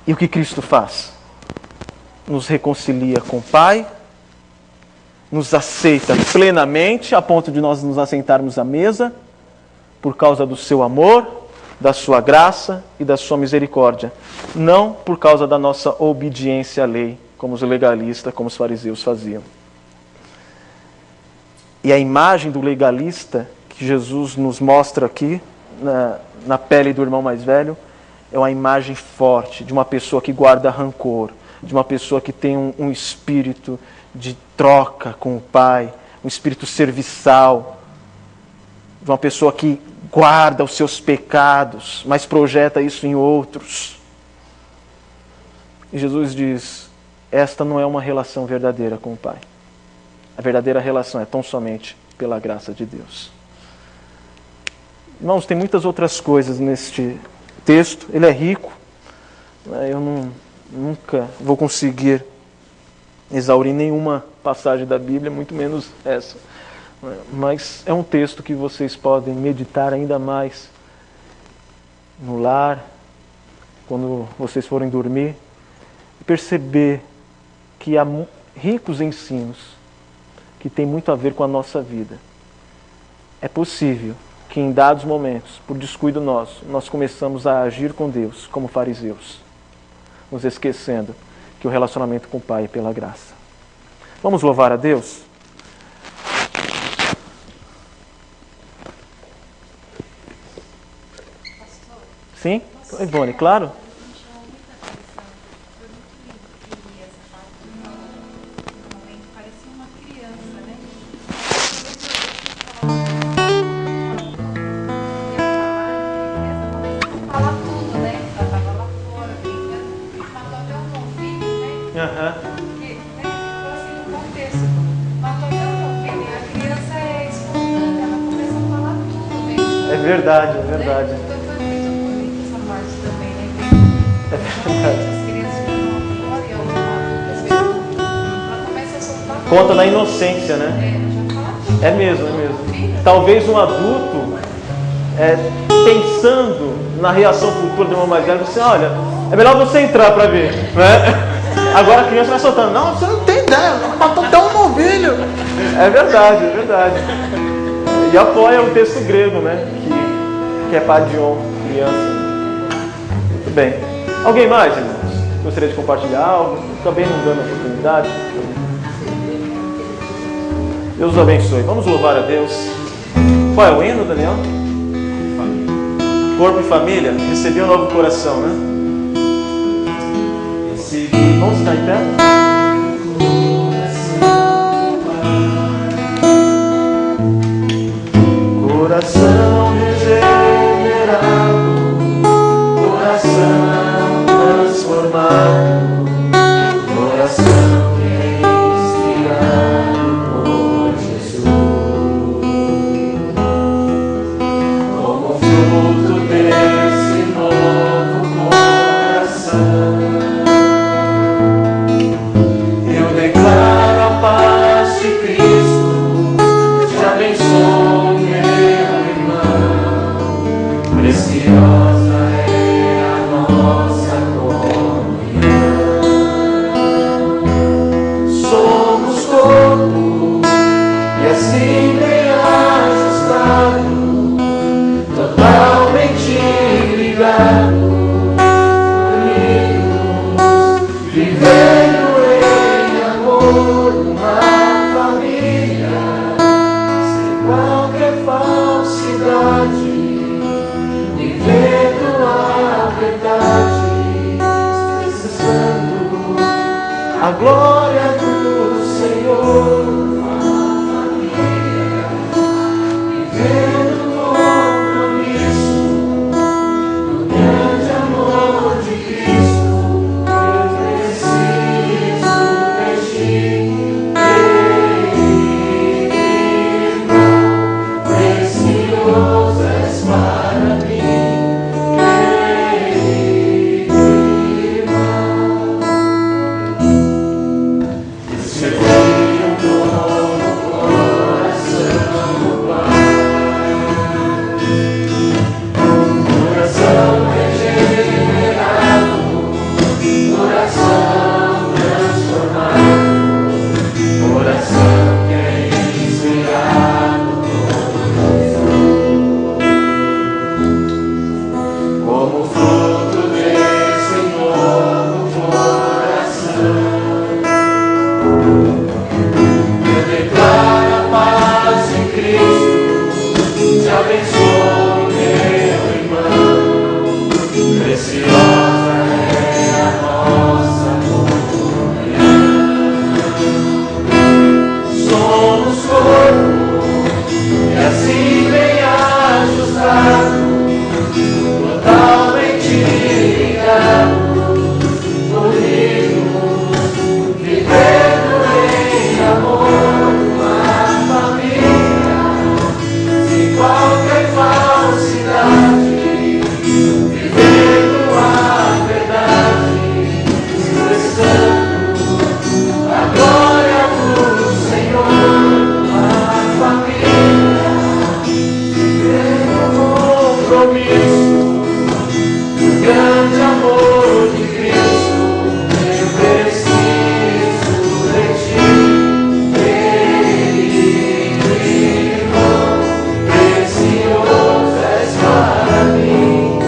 E o que Cristo faz? Nos reconcilia com o Pai, nos aceita plenamente, a ponto de nós nos assentarmos à mesa, por causa do seu amor, da sua graça e da sua misericórdia. Não por causa da nossa obediência à lei, como os legalistas, como os fariseus faziam. E a imagem do legalista que Jesus nos mostra aqui, na pele do irmão mais velho, é uma imagem forte de uma pessoa que guarda rancor, de uma pessoa que tem um espírito de troca com o Pai, um espírito serviçal, de uma pessoa que guarda os seus pecados, mas projeta isso em outros. E Jesus diz, esta não é uma relação verdadeira com o Pai. A verdadeira relação é tão somente pela graça de Deus. Irmãos, tem muitas outras coisas neste texto, ele é rico, eu nunca vou conseguir exaurir nenhuma passagem da Bíblia, muito menos essa. Mas é um texto que vocês podem meditar ainda mais no lar, quando vocês forem dormir, e perceber que há ricos ensinos que têm muito a ver com a nossa vida. É possível que em dados momentos, por descuido nosso, nós começamos a agir com Deus como fariseus, nos esquecendo que o relacionamento com o Pai é pela graça. Vamos louvar a Deus? Sim? Ivone, claro? Aham. Porque, então, assim, no contexto, nós estamos ouvindo, a criança é espontânea, ela começa a falar tudo mesmo. É verdade, é verdade. Então foi muito bonito essa parte também, né? É verdade. As crianças ficam fora e às vezes ela começa a soltar tudo. Conta na inocência, né? Já fala tudo. É mesmo, é mesmo. Talvez um adulto, pensando na reação futura de uma mais velha, você, olha, é melhor você entrar para ver, né? Agora a criança vai soltando, não, você não tem ideia, matou até um novilho. É verdade, é verdade. E apoia o texto grego, né? Que é padion, criança. Muito bem. Alguém mais, irmãos? Gostaria de compartilhar algo? Também não dando oportunidade. Deus os abençoe. Vamos louvar a Deus. Qual é o hino, Daniel? Corpo e família. Recebi um novo coração, né? Recebi. Vamos ficar em pé? Coração regenerado, coração transformado, coração inspirado por Jesus. Como fruto desse novo coração, eu declaro a paz de Cristo, te abençoo. Preciosa é a nossa comunhão. Somos corpo e assim bem ajustado, totalmente ligado, unidos, vivendo em amor, uma família, sem qualquer falsidade. Vivendo a verdade, expressando a glória do Senhor, vivendo o compromisso, no grande amor de Cristo. Eu preciso de ti, irmão, precioso és para mim.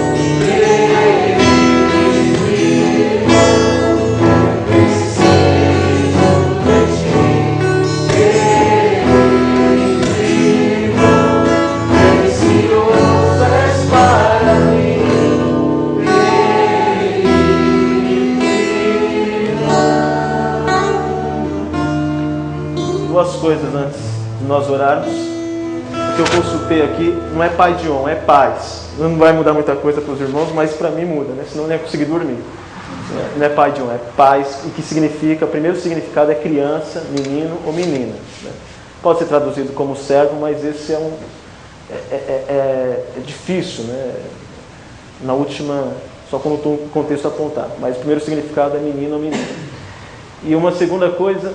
Coisas antes de nós orarmos. O que eu consultei aqui não é paidion, é paz. Não vai mudar muita coisa para os irmãos, mas para mim muda, né? Senão eu não ia conseguir dormir. Não é pai de um, é pais, e que significa, o primeiro significado é criança, menino ou menina. Né? Pode ser traduzido como servo, mas esse é difícil, né? Na última, só quando o contexto apontar. Mas o primeiro significado é menino ou menina. E uma segunda coisa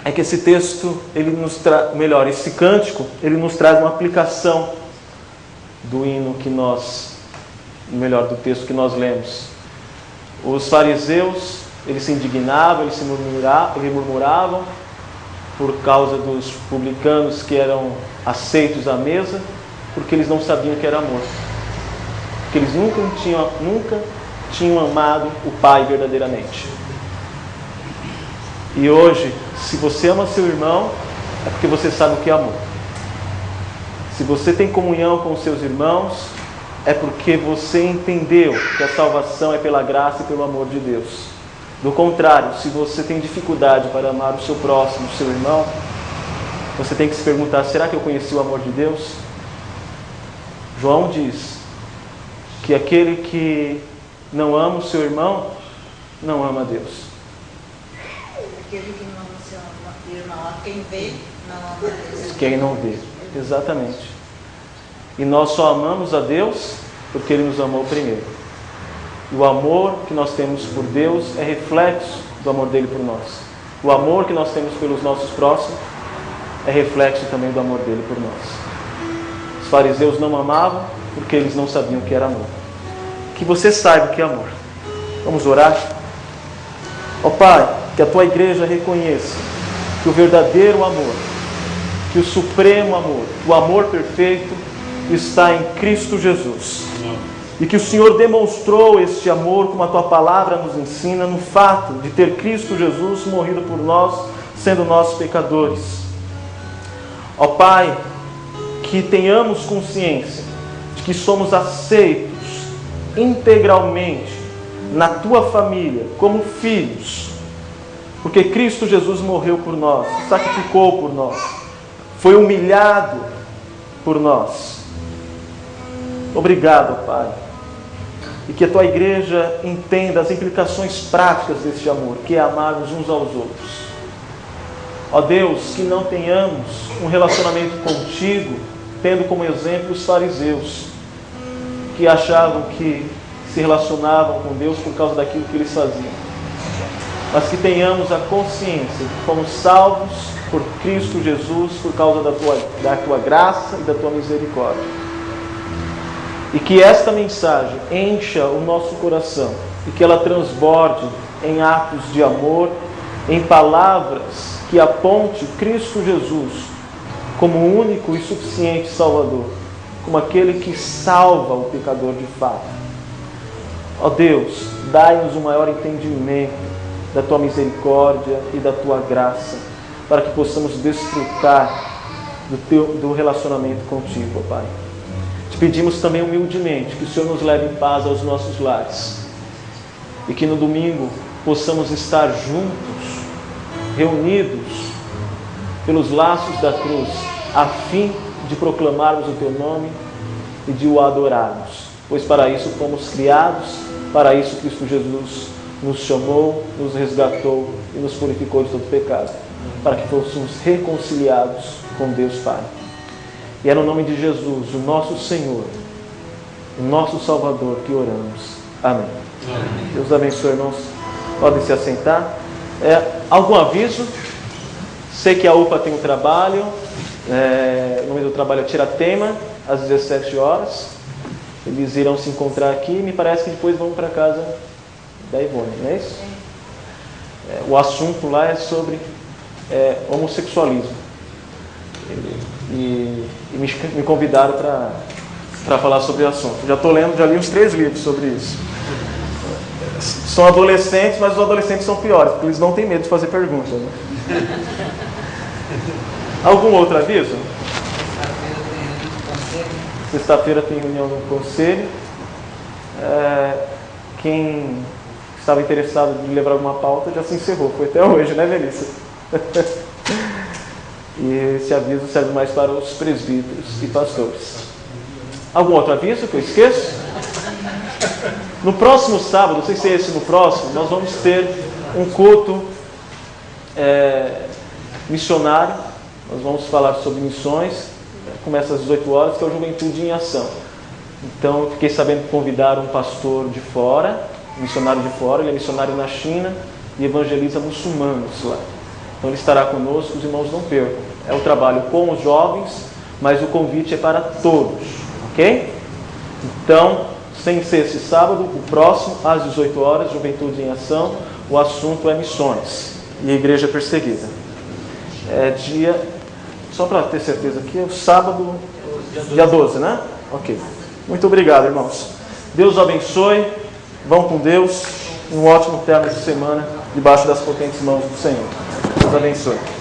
é que esse texto, ele nos traz, melhor, esse cântico, ele nos traz uma aplicação do hino que nós, melhor, do texto que nós lemos. Os fariseus, eles se indignavam, eles murmuravam por causa dos publicanos que eram aceitos à mesa, porque eles não sabiam o que era amor. Porque eles nunca tinham amado o Pai verdadeiramente. E hoje, se você ama seu irmão, é porque você sabe o que é amor. Se você tem comunhão com os seus irmãos, é porque você entendeu que a salvação é pela graça e pelo amor de Deus. Do contrário, se você tem dificuldade para amar o seu próximo, o seu irmão, você tem que se perguntar, será que eu conheci o amor de Deus? João diz que aquele que não ama o seu irmão, não ama a Deus. Aquele que não ama o seu irmão, quem vê, não ama a Deus. Quem não vê, exatamente. E nós só amamos a Deus porque Ele nos amou primeiro. E o amor que nós temos por Deus é reflexo do amor dele por nós. O amor que nós temos pelos nossos próximos é reflexo também do amor dele por nós. Os fariseus não amavam porque eles não sabiam o que era amor. Que você saiba o que é amor. Vamos orar? Ó Pai, que a Tua igreja reconheça que o verdadeiro amor, que o supremo amor, o amor perfeito está em Cristo Jesus. E que o Senhor demonstrou este amor, como a Tua palavra nos ensina, no fato de ter Cristo Jesus morrido por nós, sendo nós pecadores. Ó Pai, que tenhamos consciência de que somos aceitos integralmente na Tua família, como filhos, porque Cristo Jesus morreu por nós, sacrificou por nós, foi humilhado por nós. Obrigado, Pai. E que a Tua igreja entenda as implicações práticas deste amor, que é amarmos uns aos outros. Ó Deus, que não tenhamos um relacionamento contigo, tendo como exemplo os fariseus, que achavam que se relacionavam com Deus por causa daquilo que eles faziam. Mas que tenhamos a consciência de que fomos salvos por Cristo Jesus, por causa da tua graça e da Tua misericórdia. E que esta mensagem encha o nosso coração e que ela transborde em atos de amor, em palavras que aponte Cristo Jesus como o único e suficiente Salvador, como aquele que salva o pecador de fato. Ó Deus, dai-nos um maior entendimento da Tua misericórdia e da Tua graça, para que possamos desfrutar do relacionamento contigo, ó Pai. Te pedimos também humildemente que o Senhor nos leve em paz aos nossos lares e que no domingo possamos estar juntos, reunidos pelos laços da cruz, a fim de proclamarmos o Teu nome e de o adorarmos, pois para isso fomos criados, para isso Cristo Jesus nos chamou, nos resgatou e nos purificou de todo pecado, para que fôssemos reconciliados com Deus Pai. E é no nome de Jesus, o nosso Senhor, o nosso Salvador, que oramos. Amém. Amém. Deus abençoe, irmãos. Podem se assentar. Algum aviso? Sei que a UPA tem um trabalho. O nome do trabalho é Tiratema, às 17 horas. Eles irão se encontrar aqui. Me parece que depois vão para a casa da Ivone, não é isso? O assunto lá é sobre homossexualismo. E me convidaram para falar sobre o assunto. Já li uns 3 livros sobre isso. São adolescentes, mas os adolescentes são piores, porque eles não têm medo de fazer perguntas. Né? Algum outro aviso? Sexta-feira tem reunião no conselho. Quem estava interessado em levar alguma pauta já se encerrou. Foi até hoje, né, Melissa? E esse aviso serve mais para os presbíteros e pastores. Algum outro aviso que eu esqueço? No próximo sábado, não sei se é esse no próximo, nós vamos ter um culto missionário. Nós vamos falar sobre missões. Começa às 18 horas, que é o Juventude em Ação. Então, eu fiquei sabendo que convidaram um pastor de fora, um missionário de fora. Ele é missionário na China e evangeliza muçulmanos lá. Então, ele estará conosco, os irmãos não percam. É o trabalho com os jovens, mas o convite é para todos, ok? Então, sem ser esse sábado, o próximo, às 18 horas, Juventude em Ação, o assunto é missões e a igreja perseguida. É dia, só para ter certeza aqui, é o sábado, dia 12, né? Ok. Muito obrigado, irmãos. Deus abençoe, vão com Deus, um ótimo término de semana, debaixo das potentes mãos do Senhor. Deus abençoe.